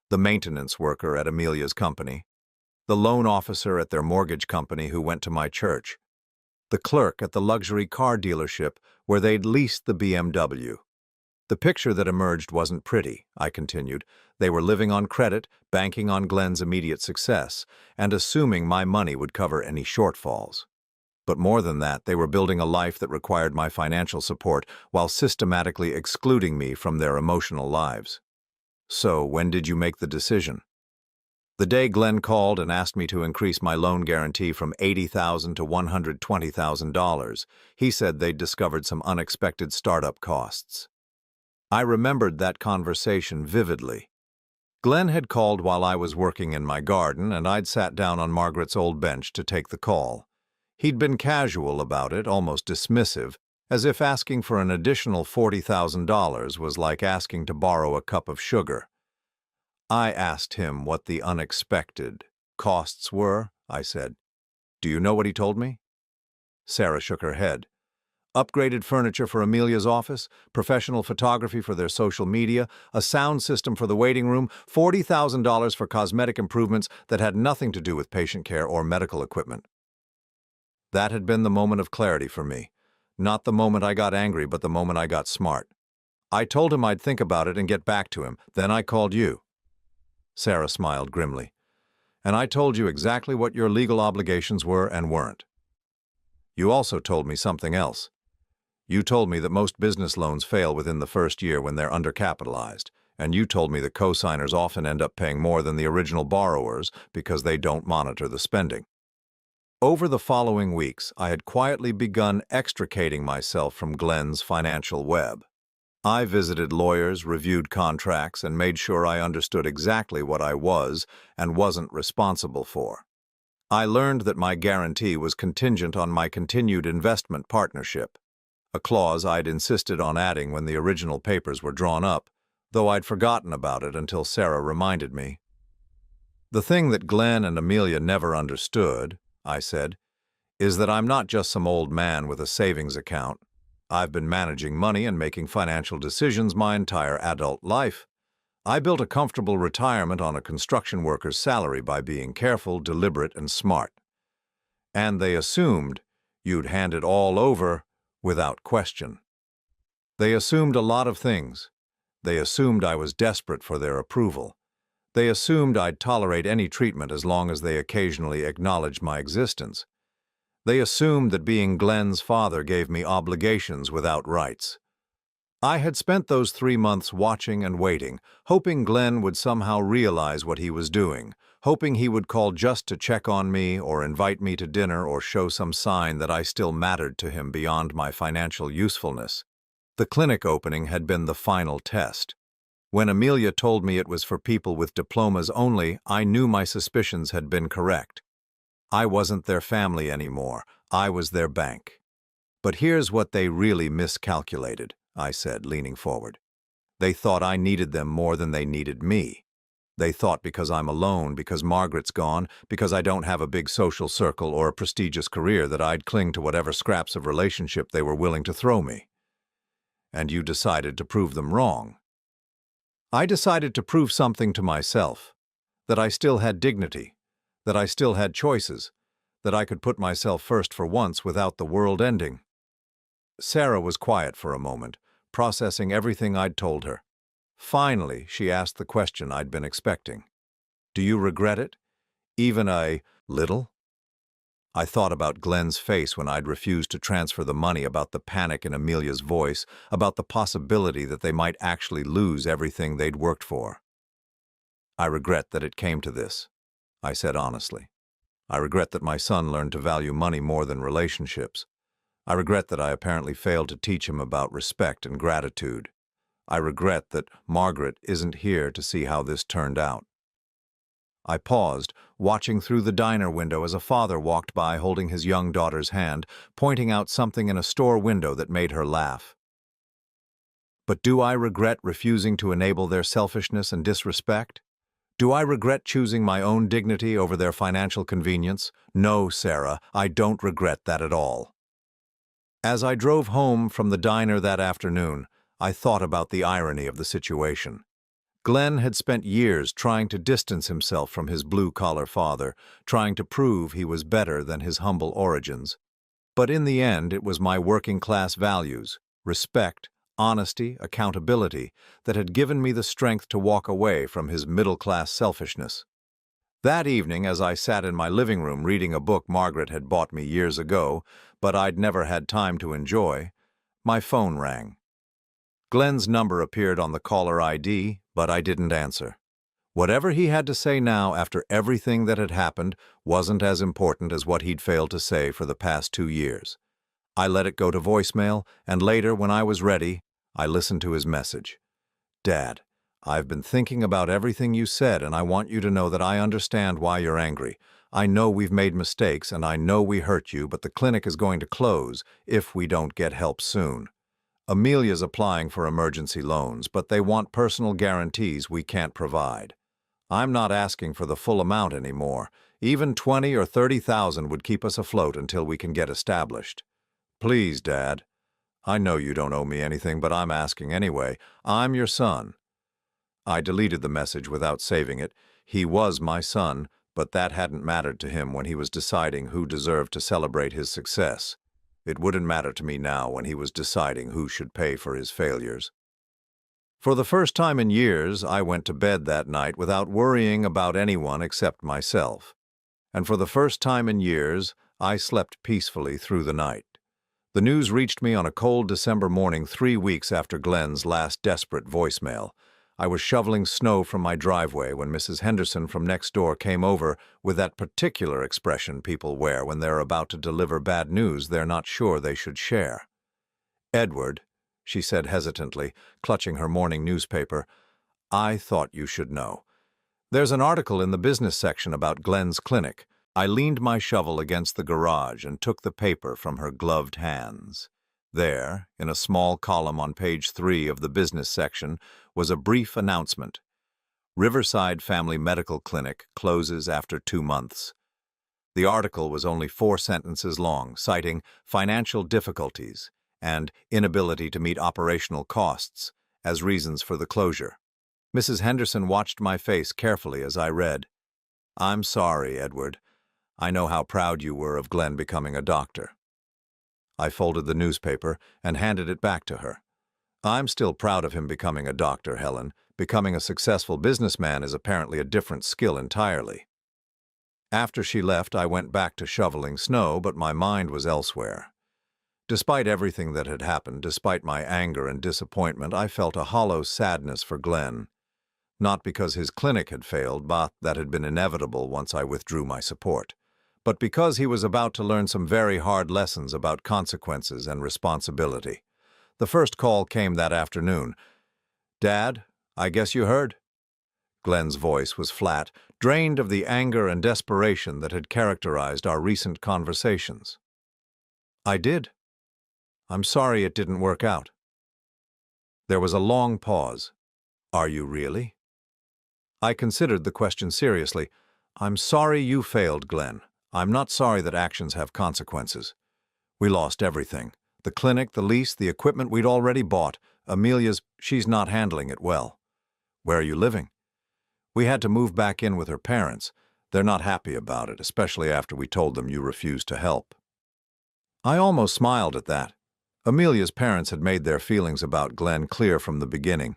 The maintenance worker at Amelia's company, the loan officer at their mortgage company who went to my church, the clerk at the luxury car dealership where they'd leased the BMW. The picture that emerged wasn't pretty, I continued. They were living on credit, banking on Glenn's immediate success, and assuming my money would cover any shortfalls. But more than that, they were building a life that required my financial support while systematically excluding me from their emotional lives. So, when did you make the decision? The day Glenn called and asked me to increase my loan guarantee from $80,000 to $120,000, he said they'd discovered some unexpected startup costs. I remembered that conversation vividly. Glenn had called while I was working in my garden, and I'd sat down on Margaret's old bench to take the call. He'd been casual about it, almost dismissive, as if asking for an additional $40,000 was like asking to borrow a cup of sugar. I asked him what the unexpected costs were, I said. Do you know what he told me? Sarah shook her head. Upgraded furniture for Amelia's office, professional photography for their social media, a sound system for the waiting room, $40,000 for cosmetic improvements that had nothing to do with patient care or medical equipment. That had been the moment of clarity for me. Not the moment I got angry, but the moment I got smart. I told him I'd think about it and get back to him. Then I called you. Sarah smiled grimly. And I told you exactly what your legal obligations were and weren't. You also told me something else. You told me that most business loans fail within the first year when they're undercapitalized, and you told me that co-signers often end up paying more than the original borrowers because they don't monitor the spending. Over the following weeks, I had quietly begun extricating myself from Glenn's financial web. I visited lawyers, reviewed contracts, and made sure I understood exactly what I was and wasn't responsible for. I learned that my guarantee was contingent on my continued investment partnership, a clause I'd insisted on adding when the original papers were drawn up, though I'd forgotten about it until Sarah reminded me. The thing that Glenn and Amelia never understood, I said, is that I'm not just some old man with a savings account. I've been managing money and making financial decisions my entire adult life. I built a comfortable retirement on a construction worker's salary by being careful, deliberate, and smart. And they assumed you'd hand it all over without question. They assumed a lot of things. They assumed I was desperate for their approval. They assumed I'd tolerate any treatment as long as they occasionally acknowledged my existence. They assumed that being Glenn's father gave me obligations without rights. I had spent those 3 months watching and waiting, hoping Glenn would somehow realize what he was doing, hoping he would call just to check on me or invite me to dinner or show some sign that I still mattered to him beyond my financial usefulness. The clinic opening had been the final test. When Amelia told me it was for people with diplomas only, I knew my suspicions had been correct. I wasn't their family anymore. I was their bank. But here's what they really miscalculated. I said, leaning forward. They thought I needed them more than they needed me. They thought because I'm alone, because Margaret's gone, because I don't have a big social circle or a prestigious career that I'd cling to whatever scraps of relationship they were willing to throw me. And you decided to prove them wrong. I decided to prove something to myself, that I still had dignity, that I still had choices, that I could put myself first for once without the world ending. Sarah was quiet for a moment, processing everything I'd told her. Finally, she asked the question I'd been expecting. Do you regret it? Even a little? I thought about Glenn's face when I'd refused to transfer the money, about the panic in Amelia's voice, about the possibility that they might actually lose everything they'd worked for. I regret that it came to this, I said honestly. I regret that my son learned to value money more than relationships. I regret that I apparently failed to teach him about respect and gratitude. I regret that Margaret isn't here to see how this turned out. I paused, watching through the diner window as a father walked by holding his young daughter's hand, pointing out something in a store window that made her laugh. But do I regret refusing to enable their selfishness and disrespect? Do I regret choosing my own dignity over their financial convenience? No, Sarah, I don't regret that at all. As I drove home from the diner that afternoon, I thought about the irony of the situation. Glenn had spent years trying to distance himself from his blue-collar father, trying to prove he was better than his humble origins. But in the end, it was my working-class values, respect, honesty, accountability, that had given me the strength to walk away from his middle-class selfishness. That evening, as I sat in my living room reading a book Margaret had bought me years ago, but I'd never had time to enjoy, my phone rang. Glenn's number appeared on the caller ID, but I didn't answer. Whatever he had to say now after everything that had happened wasn't as important as what he'd failed to say for the past 2 years. I let it go to voicemail, and later, when I was ready, I listened to his message. Dad, I've been thinking about everything you said, and I want you to know that I understand why you're angry. I know we've made mistakes, and I know we hurt you, but the clinic is going to close if we don't get help soon. Amelia's applying for emergency loans, but they want personal guarantees we can't provide. I'm not asking for the full amount anymore. Even 20 or 30,000 would keep us afloat until we can get established. Please, Dad. I know you don't owe me anything, but I'm asking anyway. I'm your son. I deleted the message without saving it. He was my son, but that hadn't mattered to him when he was deciding who deserved to celebrate his success. It wouldn't matter to me now when he was deciding who should pay for his failures. For the first time in years, I went to bed that night without worrying about anyone except myself. And for the first time in years, I slept peacefully through the night. The news reached me on a cold December morning 3 weeks after Glenn's last desperate voicemail. I was shoveling snow from my driveway when Mrs. Henderson from next door came over with that particular expression people wear when they're about to deliver bad news they're not sure they should share. Edward, she said hesitantly, clutching her morning newspaper, I thought you should know. There's an article in the business section about Glenn's clinic. I leaned my shovel against the garage and took the paper from her gloved hands. There, in a small column on page 3 of the business section, was a brief announcement. Riverside Family Medical Clinic closes after 2 months. The article was only 4 sentences long, citing financial difficulties and inability to meet operational costs as reasons for the closure. Mrs. Henderson watched my face carefully as I read. I'm sorry, Edward. I know how proud you were of Glenn becoming a doctor. I folded the newspaper and handed it back to her. I'm still proud of him becoming a doctor, Helen. Becoming a successful businessman is apparently a different skill entirely. After she left, I went back to shoveling snow, but my mind was elsewhere. Despite everything that had happened, despite my anger and disappointment, I felt a hollow sadness for Glenn. Not because his clinic had failed, but that had been inevitable once I withdrew my support, but because he was about to learn some very hard lessons about consequences and responsibility. The first call came that afternoon. Dad, I guess you heard? Glenn's voice was flat, drained of the anger and desperation that had characterized our recent conversations. I did. I'm sorry it didn't work out. There was a long pause. Are you really? I considered the question seriously. I'm sorry you failed, Glenn. I'm not sorry that actions have consequences. We lost everything. The clinic, the lease, the equipment we'd already bought. She's not handling it well. Where are you living? We had to move back in with her parents. They're not happy about it, especially after we told them you refused to help. I almost smiled at that. Amelia's parents had made their feelings about Glenn clear from the beginning.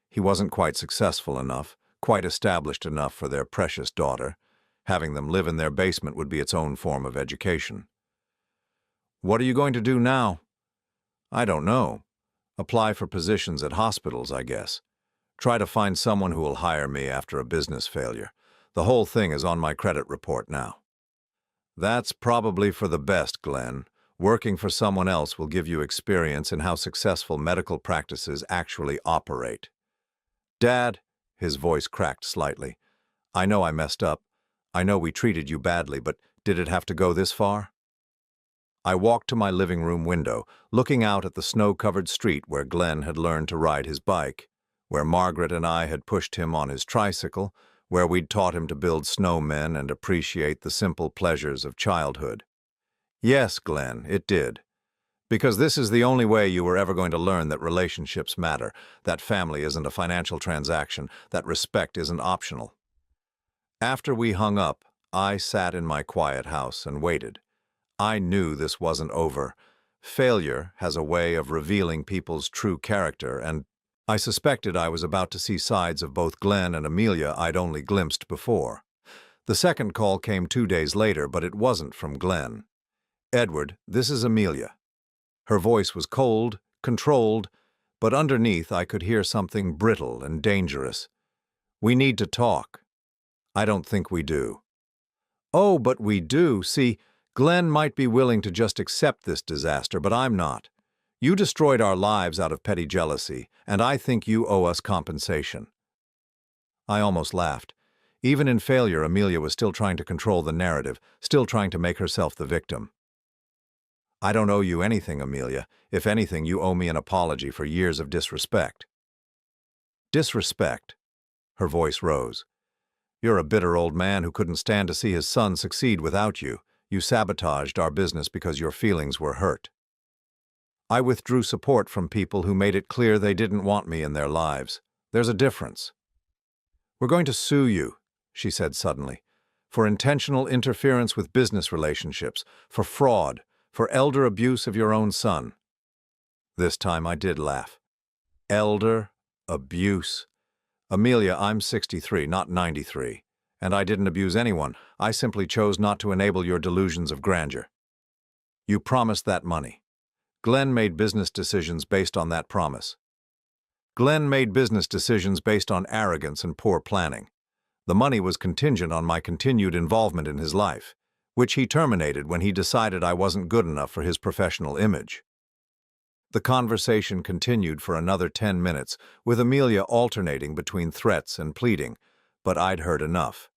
He wasn't quite successful enough, quite established enough for their precious daughter. Having them live in their basement would be its own form of education. What are you going to do now? I don't know. Apply for positions at hospitals, I guess. Try to find someone who will hire me after a business failure. The whole thing is on my credit report now. That's probably for the best, Glenn. Working for someone else will give you experience in how successful medical practices actually operate. Dad, his voice cracked slightly. I know I messed up. I know we treated you badly, but did it have to go this far? I walked to my living room window, looking out at the snow-covered street where Glenn had learned to ride his bike, where Margaret and I had pushed him on his tricycle, where we'd taught him to build snowmen and appreciate the simple pleasures of childhood. Yes, Glenn, it did. Because this is the only way you were ever going to learn that relationships matter, that family isn't a financial transaction, that respect isn't optional. After we hung up, I sat in my quiet house and waited. I knew this wasn't over. Failure has a way of revealing people's true character, and I suspected I was about to see sides of both Glenn and Amelia I'd only glimpsed before. The second call came 2 days later, but it wasn't from Glenn. Edward, this is Amelia. Her voice was cold, controlled, but underneath I could hear something brittle and dangerous. We need to talk. I don't think we do. Oh, but we do. See, Glenn might be willing to just accept this disaster, but I'm not. You destroyed our lives out of petty jealousy, and I think you owe us compensation. I almost laughed. Even in failure, Amelia was still trying to control the narrative, still trying to make herself the victim. I don't owe you anything, Amelia. If anything, you owe me an apology for years of disrespect. Disrespect? Her voice rose. You're a bitter old man who couldn't stand to see his son succeed without you. You sabotaged our business because your feelings were hurt. I withdrew support from people who made it clear they didn't want me in their lives. There's a difference. We're going to sue you, she said suddenly, for intentional interference with business relationships, for fraud, for elder abuse of your own son. This time I did laugh. Elder abuse. Amelia, I'm 63, not 93, and I didn't abuse anyone. I simply chose not to enable your delusions of grandeur. You promised that money. Glenn made business decisions based on that promise. Glenn made business decisions based on arrogance and poor planning. The money was contingent on my continued involvement in his life, which he terminated when he decided I wasn't good enough for his professional image. The conversation continued for another 10 minutes, with Amelia alternating between threats and pleading, but I'd heard enough.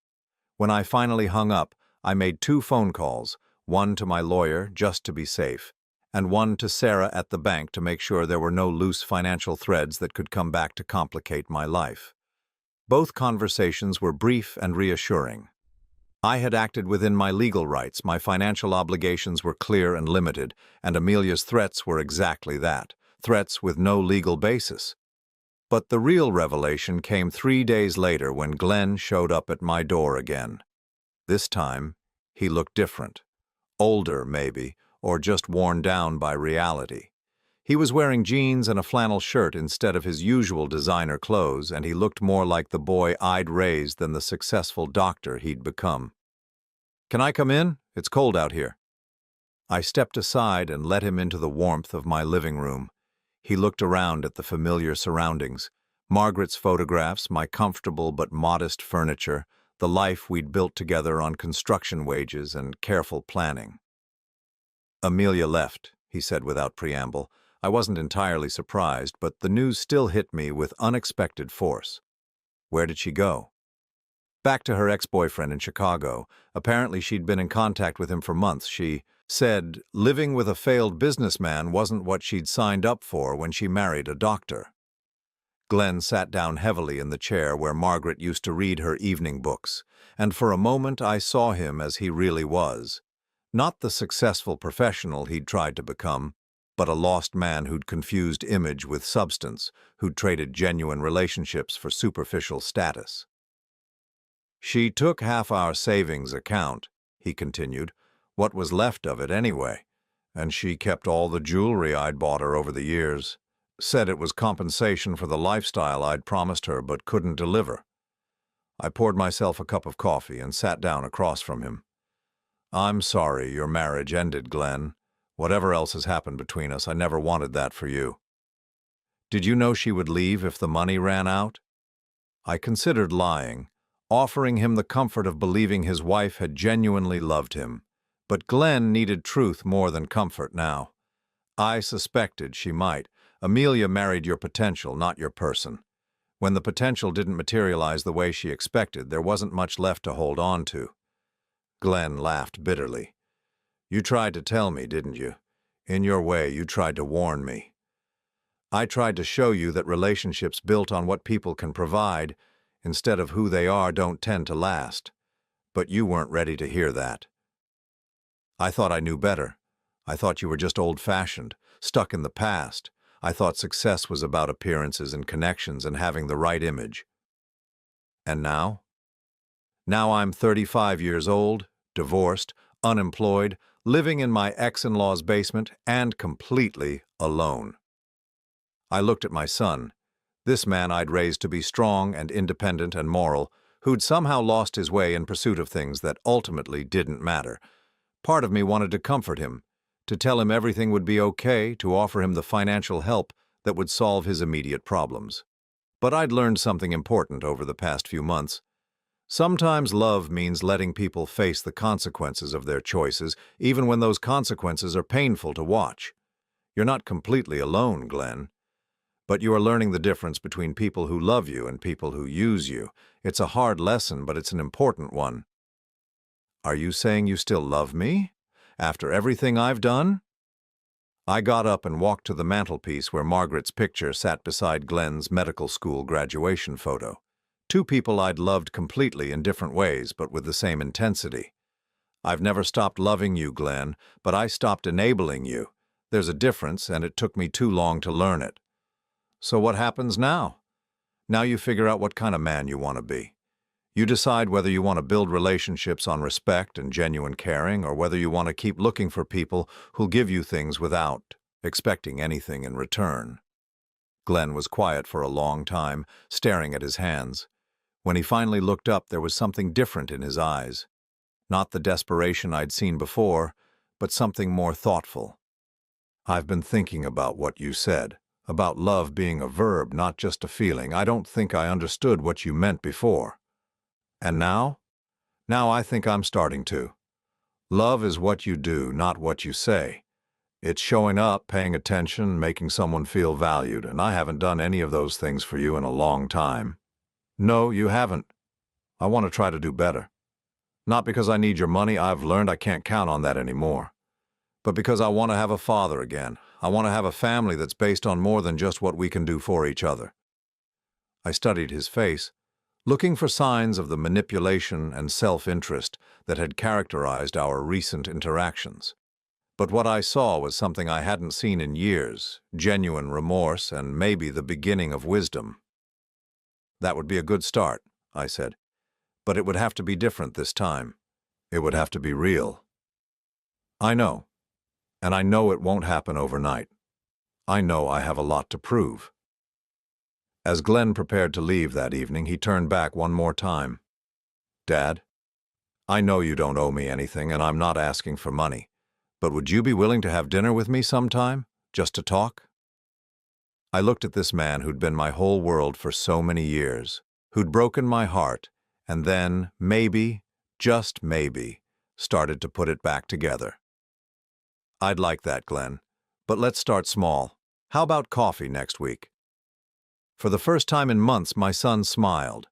When I finally hung up, I made 2 phone calls, one to my lawyer, just to be safe, and one to Sarah at the bank to make sure there were no loose financial threads that could come back to complicate my life. Both conversations were brief and reassuring. I had acted within my legal rights, my financial obligations were clear and limited, and Amelia's threats were exactly that, threats with no legal basis. But the real revelation came 3 days later when Glenn showed up at my door again. This time, he looked different. Older, maybe, or just worn down by reality. He was wearing jeans and a flannel shirt instead of his usual designer clothes, and he looked more like the boy I'd raised than the successful doctor he'd become. Can I come in? It's cold out here. I stepped aside and let him into the warmth of my living room. He looked around at the familiar surroundings, Margaret's photographs, my comfortable but modest furniture, the life we'd built together on construction wages and careful planning. Amelia left, he said without preamble. I wasn't entirely surprised, but the news still hit me with unexpected force. Where did she go? Back to her ex-boyfriend in Chicago. Apparently she'd been in contact with him for months. She said living with a failed businessman wasn't what she'd signed up for when she married a doctor. Glenn sat down heavily in the chair where Margaret used to read her evening books, and for a moment I saw him as he really was. Not the successful professional he'd tried to become, but a lost man who'd confused image with substance, who'd traded genuine relationships for superficial status. "She took half our savings account," he continued, "what was left of it anyway, and she kept all the jewelry I'd bought her over the years. Said it was compensation for the lifestyle I'd promised her but couldn't deliver." I poured myself a cup of coffee and sat down across from him. "I'm sorry your marriage ended, Glenn. Whatever else has happened between us, I never wanted that for you." "Did you know she would leave if the money ran out?" I considered lying, offering him the comfort of believing his wife had genuinely loved him. But Glenn needed truth more than comfort now. "I suspected she might. Amelia married your potential, not your person. When the potential didn't materialize the way she expected, there wasn't much left to hold on to." Glenn laughed bitterly. "You tried to tell me, didn't you? In your way, you tried to warn me. I tried to show you that relationships built on what people can provide, instead of who they are, don't tend to last. But you weren't ready to hear that. I thought I knew better. I thought you were just old-fashioned, stuck in the past. I thought success was about appearances and connections and having the right image. And now? Now I'm 35 years old, divorced, unemployed, living in my ex-in-law's basement, and completely alone. I looked at my son, this man I'd raised to be strong and independent and moral, who'd somehow lost his way in pursuit of things that ultimately didn't matter. Part of me wanted to comfort him, to tell him everything would be okay, to offer him the financial help that would solve his immediate problems. But I'd learned something important over the past few months. Sometimes love means letting people face the consequences of their choices, even when those consequences are painful to watch. You're not completely alone, Glenn. But you are learning the difference between people who love you and people who use you. It's a hard lesson, but it's an important one. Are you saying you still love me? After everything I've done? I got up and walked to the mantelpiece where Margaret's picture sat beside Glenn's medical school graduation photo. Two people I'd loved completely in different ways, but with the same intensity. I've never stopped loving you, Glenn, but I stopped enabling you. There's a difference, and it took me too long to learn it. So what happens now? Now you figure out what kind of man you want to be. You decide whether you want to build relationships on respect and genuine caring, or whether you want to keep looking for people who'll give you things without expecting anything in return. Glenn was quiet for a long time, staring at his hands. When he finally looked up, there was something different in his eyes. Not the desperation I'd seen before, but something more thoughtful. "I've been thinking about what you said, about love being a verb, not just a feeling. I don't think I understood what you meant before. And now? Now I think I'm starting to. Love is what you do, not what you say. It's showing up, paying attention, making someone feel valued, and I haven't done any of those things for you in a long time." "No, you haven't. I want to try to do better. Not because I need your money, I've learned I can't count on that anymore. But because I want to have a father again. I want to have a family that's based on more than just what we can do for each other." I studied his face, looking for signs of the manipulation and self-interest that had characterized our recent interactions. But what I saw was something I hadn't seen in years, genuine remorse and maybe the beginning of wisdom. "That would be a good start," I said. "But it would have to be different this time. It would have to be real." "I know. And I know it won't happen overnight. I know I have a lot to prove." As Glenn prepared to leave that evening, he turned back one more time. "Dad, I know you don't owe me anything, and I'm not asking for money. But would you be willing to have dinner with me sometime, just to talk?" I looked at this man who'd been my whole world for so many years, who'd broken my heart, and then, maybe, just maybe, started to put it back together. "I'd like that, Glenn. But let's start small. How about coffee next week?" For the first time in months, my son smiled.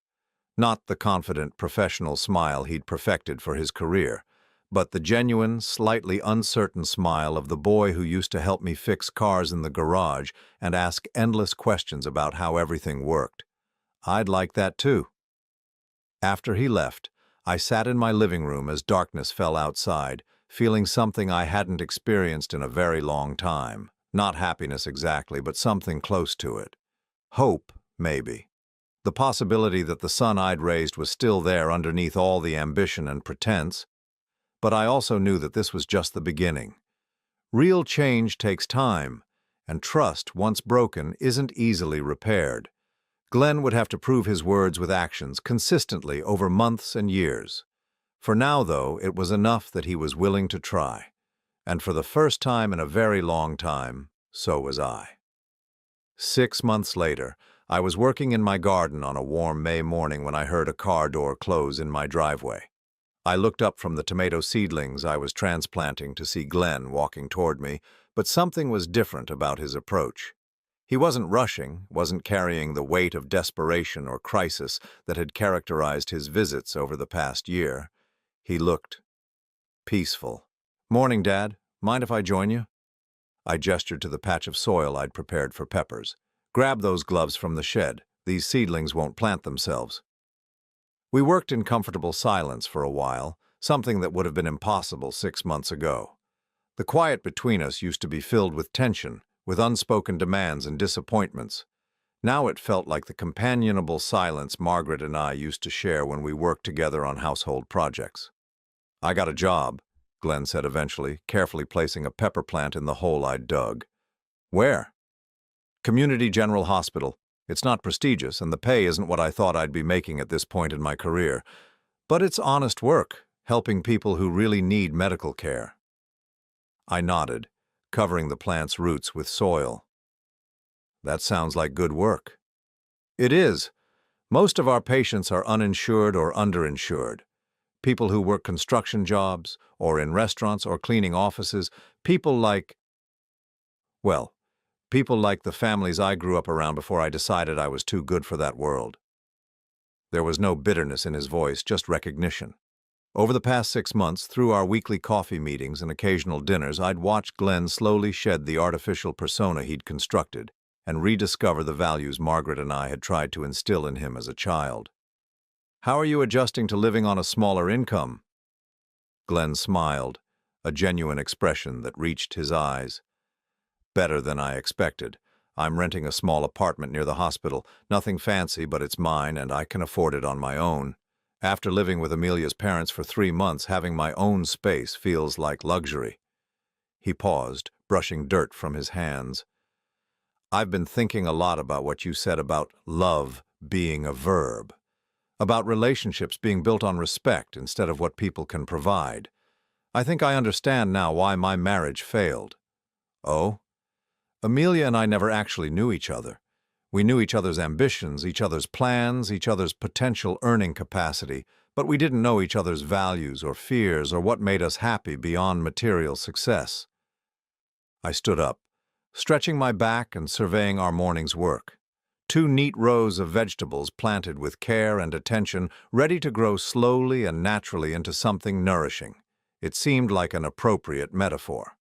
Not the confident, professional smile he'd perfected for his career, but the genuine, slightly uncertain smile of the boy who used to help me fix cars in the garage and ask endless questions about how everything worked. I'd like that too. After he left, I sat in my living room as darkness fell outside, feeling something I hadn't experienced in a very long time. Not happiness exactly, but something close to it. Hope, maybe. The possibility that the son I'd raised was still there underneath all the ambition and pretense. But I also knew that this was just the beginning. Real change takes time, and trust, once broken, isn't easily repaired. Glenn would have to prove his words with actions consistently over months and years. For now, though, it was enough that he was willing to try. And for the first time in a very long time, so was I. 6 months later, I was working in my garden on a warm May morning when I heard a car door close in my driveway. I looked up from the tomato seedlings I was transplanting to see Glenn walking toward me, but something was different about his approach. He wasn't rushing, wasn't carrying the weight of desperation or crisis that had characterized his visits over the past year. He looked peaceful. "Morning, Dad. Mind if I join you?" I gestured to the patch of soil I'd prepared for peppers. "Grab those gloves from the shed. These seedlings won't plant themselves." We worked in comfortable silence for a while, something that would have been impossible 6 months ago. The quiet between us used to be filled with tension, with unspoken demands and disappointments. Now it felt like the companionable silence Margaret and I used to share when we worked together on household projects. "I got a job," Glenn said eventually, carefully placing a pepper plant in the hole I'd dug. "Where?" "Community General Hospital. It's not prestigious, and the pay isn't what I thought I'd be making at this point in my career. But it's honest work, helping people who really need medical care." I nodded, covering the plant's roots with soil. "That sounds like good work." "It is. Most of our patients are uninsured or underinsured. People who work construction jobs, or in restaurants or cleaning offices, people like the families I grew up around before I decided I was too good for that world." There was no bitterness in his voice, just recognition. Over the past 6 months, through our weekly coffee meetings and occasional dinners, I'd watched Glenn slowly shed the artificial persona he'd constructed and rediscover the values Margaret and I had tried to instill in him as a child. "How are you adjusting to living on a smaller income?" Glenn smiled, a genuine expression that reached his eyes. "Better than I expected. I'm renting a small apartment near the hospital. Nothing fancy, but it's mine, and I can afford it on my own. After living with Amelia's parents for 3 months, having my own space feels like luxury." He paused, brushing dirt from his hands. "I've been thinking a lot about what you said about love being a verb, about relationships being built on respect instead of what people can provide. I think I understand now why my marriage failed." "Oh?" "Amelia and I never actually knew each other. We knew each other's ambitions, each other's plans, each other's potential earning capacity, but we didn't know each other's values or fears or what made us happy beyond material success." I stood up, stretching my back and surveying our morning's work. 2 neat rows of vegetables planted with care and attention, ready to grow slowly and naturally into something nourishing. It seemed like an appropriate metaphor.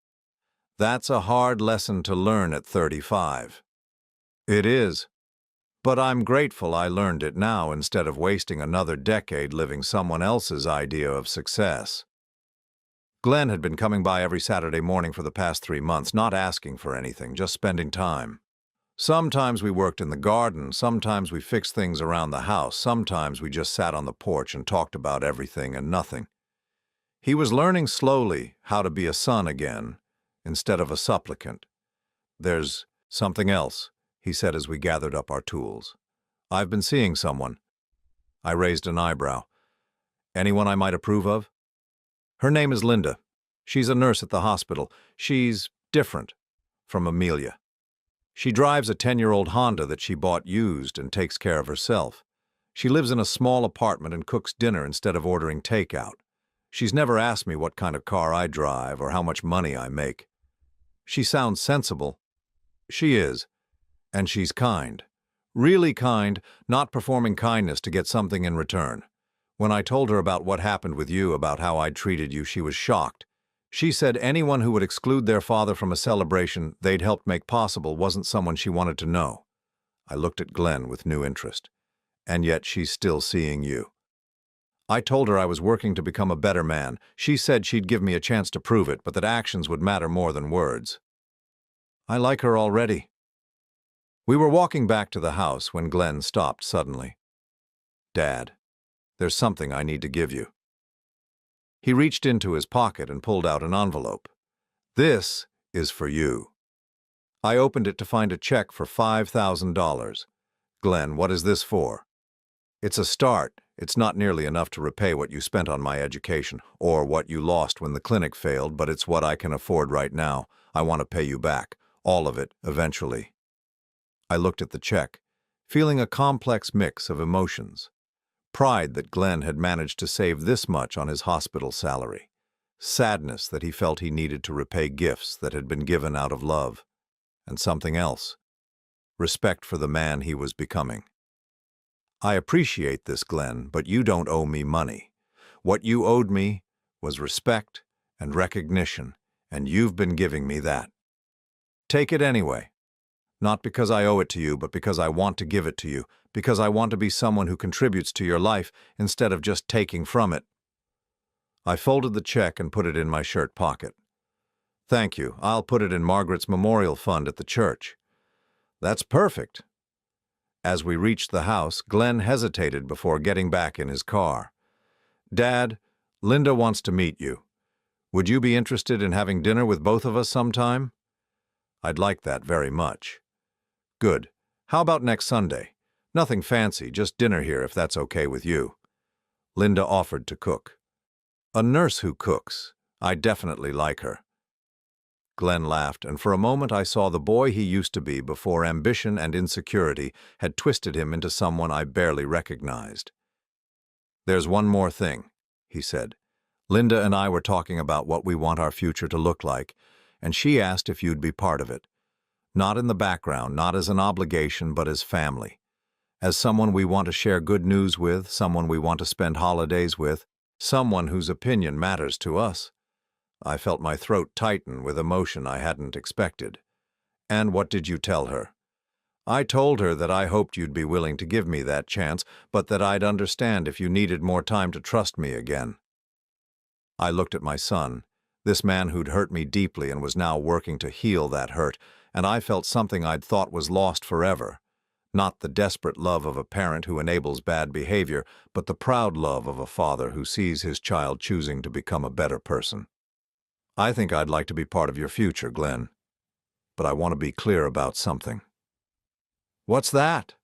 That's a hard lesson to learn at 35. It is. But I'm grateful I learned it now instead of wasting another decade living someone else's idea of success. Glenn had been coming by every Saturday morning for the past 3 months, not asking for anything, just spending time. Sometimes we worked in the garden, sometimes we fixed things around the house, sometimes we just sat on the porch and talked about everything and nothing. He was learning slowly how to be a son again, instead of a supplicant. "There's something else," he said as we gathered up our tools. "I've been seeing someone." I raised an eyebrow. "Anyone I might approve of?" "Her name is Linda. She's a nurse at the hospital. She's different from Amelia. She drives a 10-year-old Honda that she bought used and takes care of herself. She lives in a small apartment and cooks dinner instead of ordering takeout. She's never asked me what kind of car I drive or how much money I make. She sounds sensible." "She is. And she's kind. Really kind, not performing kindness to get something in return. When I told her about what happened with you, about how I'd treated you, she was shocked. She said anyone who would exclude their father from a celebration they'd helped make possible wasn't someone she wanted to know. I looked at Glenn with new interest. And yet she's still seeing you. I told her I was working to become a better man. She said she'd give me a chance to prove it, but that actions would matter more than words. I like her already. We were walking back to the house when Glenn stopped suddenly. Dad, there's something I need to give you. He reached into his pocket and pulled out an envelope. This is for you. I opened it to find a check for $5,000. Glenn, what is this for? It's a start. It's not nearly enough to repay what you spent on my education, or what you lost when the clinic failed, but it's what I can afford right now. I want to pay you back. All of it, eventually. I looked at the check, feeling a complex mix of emotions. Pride that Glenn had managed to save this much on his hospital salary. Sadness that he felt he needed to repay gifts that had been given out of love. And something else. Respect for the man he was becoming. I appreciate this, Glenn, but you don't owe me money. What you owed me was respect and recognition, and you've been giving me that. Take it anyway. Not because I owe it to you, but because I want to give it to you, because I want to be someone who contributes to your life instead of just taking from it. I folded the check and put it in my shirt pocket. Thank you. I'll put it in Margaret's memorial fund at the church. That's perfect. As we reached the house, Glenn hesitated before getting back in his car. Dad, Linda wants to meet you. Would you be interested in having dinner with both of us sometime? I'd like that very much. Good. How about next Sunday? Nothing fancy, just dinner here if that's okay with you. Linda offered to cook. A nurse who cooks. I definitely like her. Glenn laughed, and for a moment I saw the boy he used to be before ambition and insecurity had twisted him into someone I barely recognized. There's one more thing, he said. Linda and I were talking about what we want our future to look like, and she asked if you'd be part of it. Not in the background, not as an obligation, but as family. As someone we want to share good news with, someone we want to spend holidays with, someone whose opinion matters to us. I felt my throat tighten with emotion I hadn't expected. And what did you tell her? I told her that I hoped you'd be willing to give me that chance, but that I'd understand if you needed more time to trust me again. I looked at my son, this man who'd hurt me deeply and was now working to heal that hurt, and I felt something I'd thought was lost forever. Not the desperate love of a parent who enables bad behavior, but the proud love of a father who sees his child choosing to become a better person. I think I'd like to be part of your future, Glenn. But I want to be clear about something. What's that?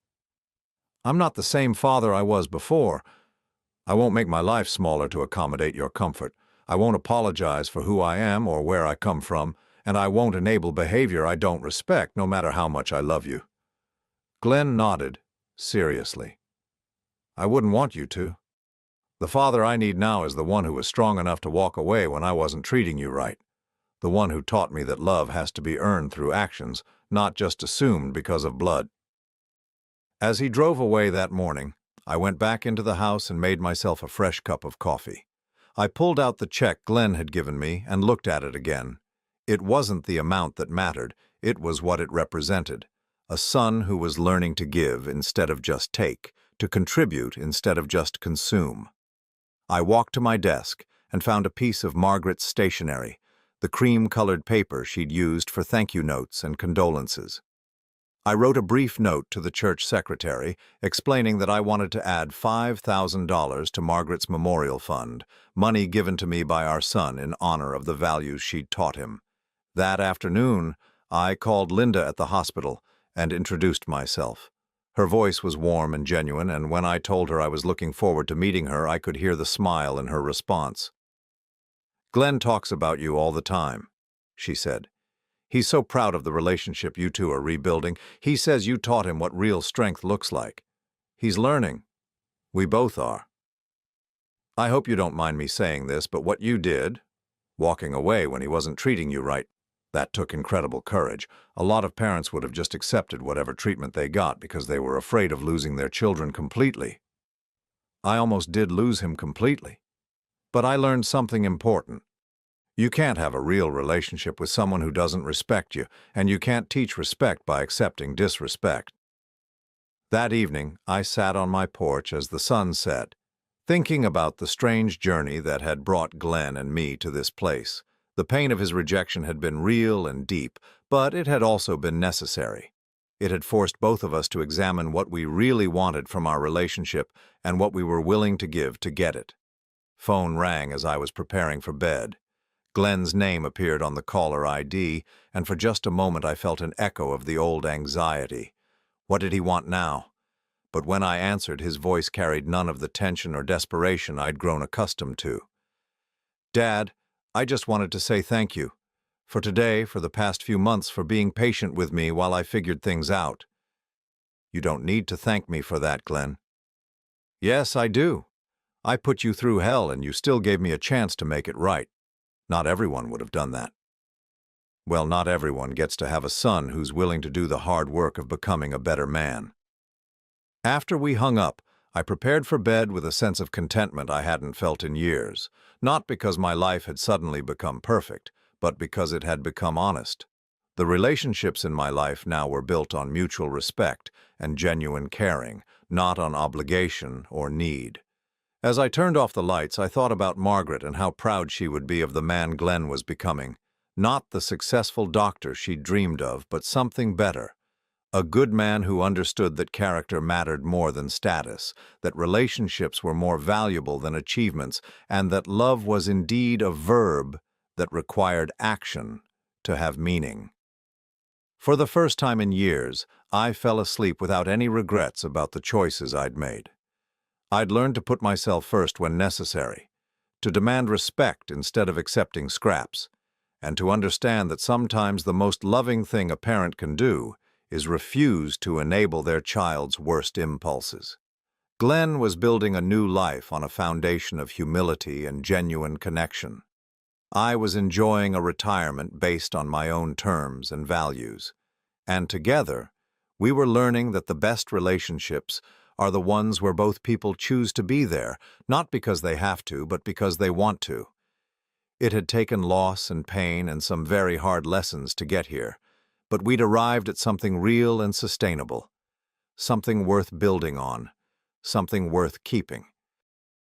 I'm not the same father I was before. I won't make my life smaller to accommodate your comfort. I won't apologize for who I am or where I come from, and I won't enable behavior I don't respect, no matter how much I love you. Glenn nodded, seriously. I wouldn't want you to. The father I need now is the one who was strong enough to walk away when I wasn't treating you right. The one who taught me that love has to be earned through actions, not just assumed because of blood. As he drove away that morning, I went back into the house and made myself a fresh cup of coffee. I pulled out the check Glenn had given me and looked at it again. It wasn't the amount that mattered, it was what it represented. A son who was learning to give instead of just take, to contribute instead of just consume. I walked to my desk and found a piece of Margaret's stationery, the cream-colored paper she'd used for thank-you notes and condolences. I wrote a brief note to the church secretary explaining that I wanted to add $5,000 to Margaret's memorial fund, money given to me by our son in honor of the values she'd taught him. That afternoon, I called Linda at the hospital and introduced myself. Her voice was warm and genuine, and when I told her I was looking forward to meeting her, I could hear the smile in her response. Glenn talks about you all the time, she said. He's so proud of the relationship you two are rebuilding. He says you taught him what real strength looks like. He's learning. We both are. I hope you don't mind me saying this, but what you did, walking away when he wasn't treating you right, that took incredible courage. A lot of parents would have just accepted whatever treatment they got because they were afraid of losing their children completely. I almost did lose him completely. But I learned something important. You can't have a real relationship with someone who doesn't respect you, and you can't teach respect by accepting disrespect. That evening, I sat on my porch as the sun set, thinking about the strange journey that had brought Glenn and me to this place. The pain of his rejection had been real and deep, but it had also been necessary. It had forced both of us to examine what we really wanted from our relationship and what we were willing to give to get it. Phone rang as I was preparing for bed. Glenn's name appeared on the caller ID, and for just a moment I felt an echo of the old anxiety. What did he want now? But when I answered, his voice carried none of the tension or desperation I'd grown accustomed to. Dad, I just wanted to say thank you. For today, for the past few months, for being patient with me while I figured things out. You don't need to thank me for that, Glenn. Yes, I do. I put you through hell and you still gave me a chance to make it right. Not everyone would have done that. Well, not everyone gets to have a son who's willing to do the hard work of becoming a better man. After we hung up, I prepared for bed with a sense of contentment I hadn't felt in years, not because my life had suddenly become perfect, but because it had become honest. The relationships in my life now were built on mutual respect and genuine caring, not on obligation or need. As I turned off the lights, I thought about Margaret and how proud she would be of the man Glenn was becoming. Not the successful doctor she'd dreamed of, but something better. A good man who understood that character mattered more than status, that relationships were more valuable than achievements, and that love was indeed a verb that required action to have meaning. For the first time in years, I fell asleep without any regrets about the choices I'd made. I'd learned to put myself first when necessary, to demand respect instead of accepting scraps, and to understand that sometimes the most loving thing a parent can do is refuse to enable their child's worst impulses. Glenn was building a new life on a foundation of humility and genuine connection. I was enjoying a retirement based on my own terms and values, and together, we were learning that the best relationships are the ones where both people choose to be there, not because they have to, but because they want to. It had taken loss and pain and some very hard lessons to get here, but we'd arrived at something real and sustainable, something worth building on, something worth keeping.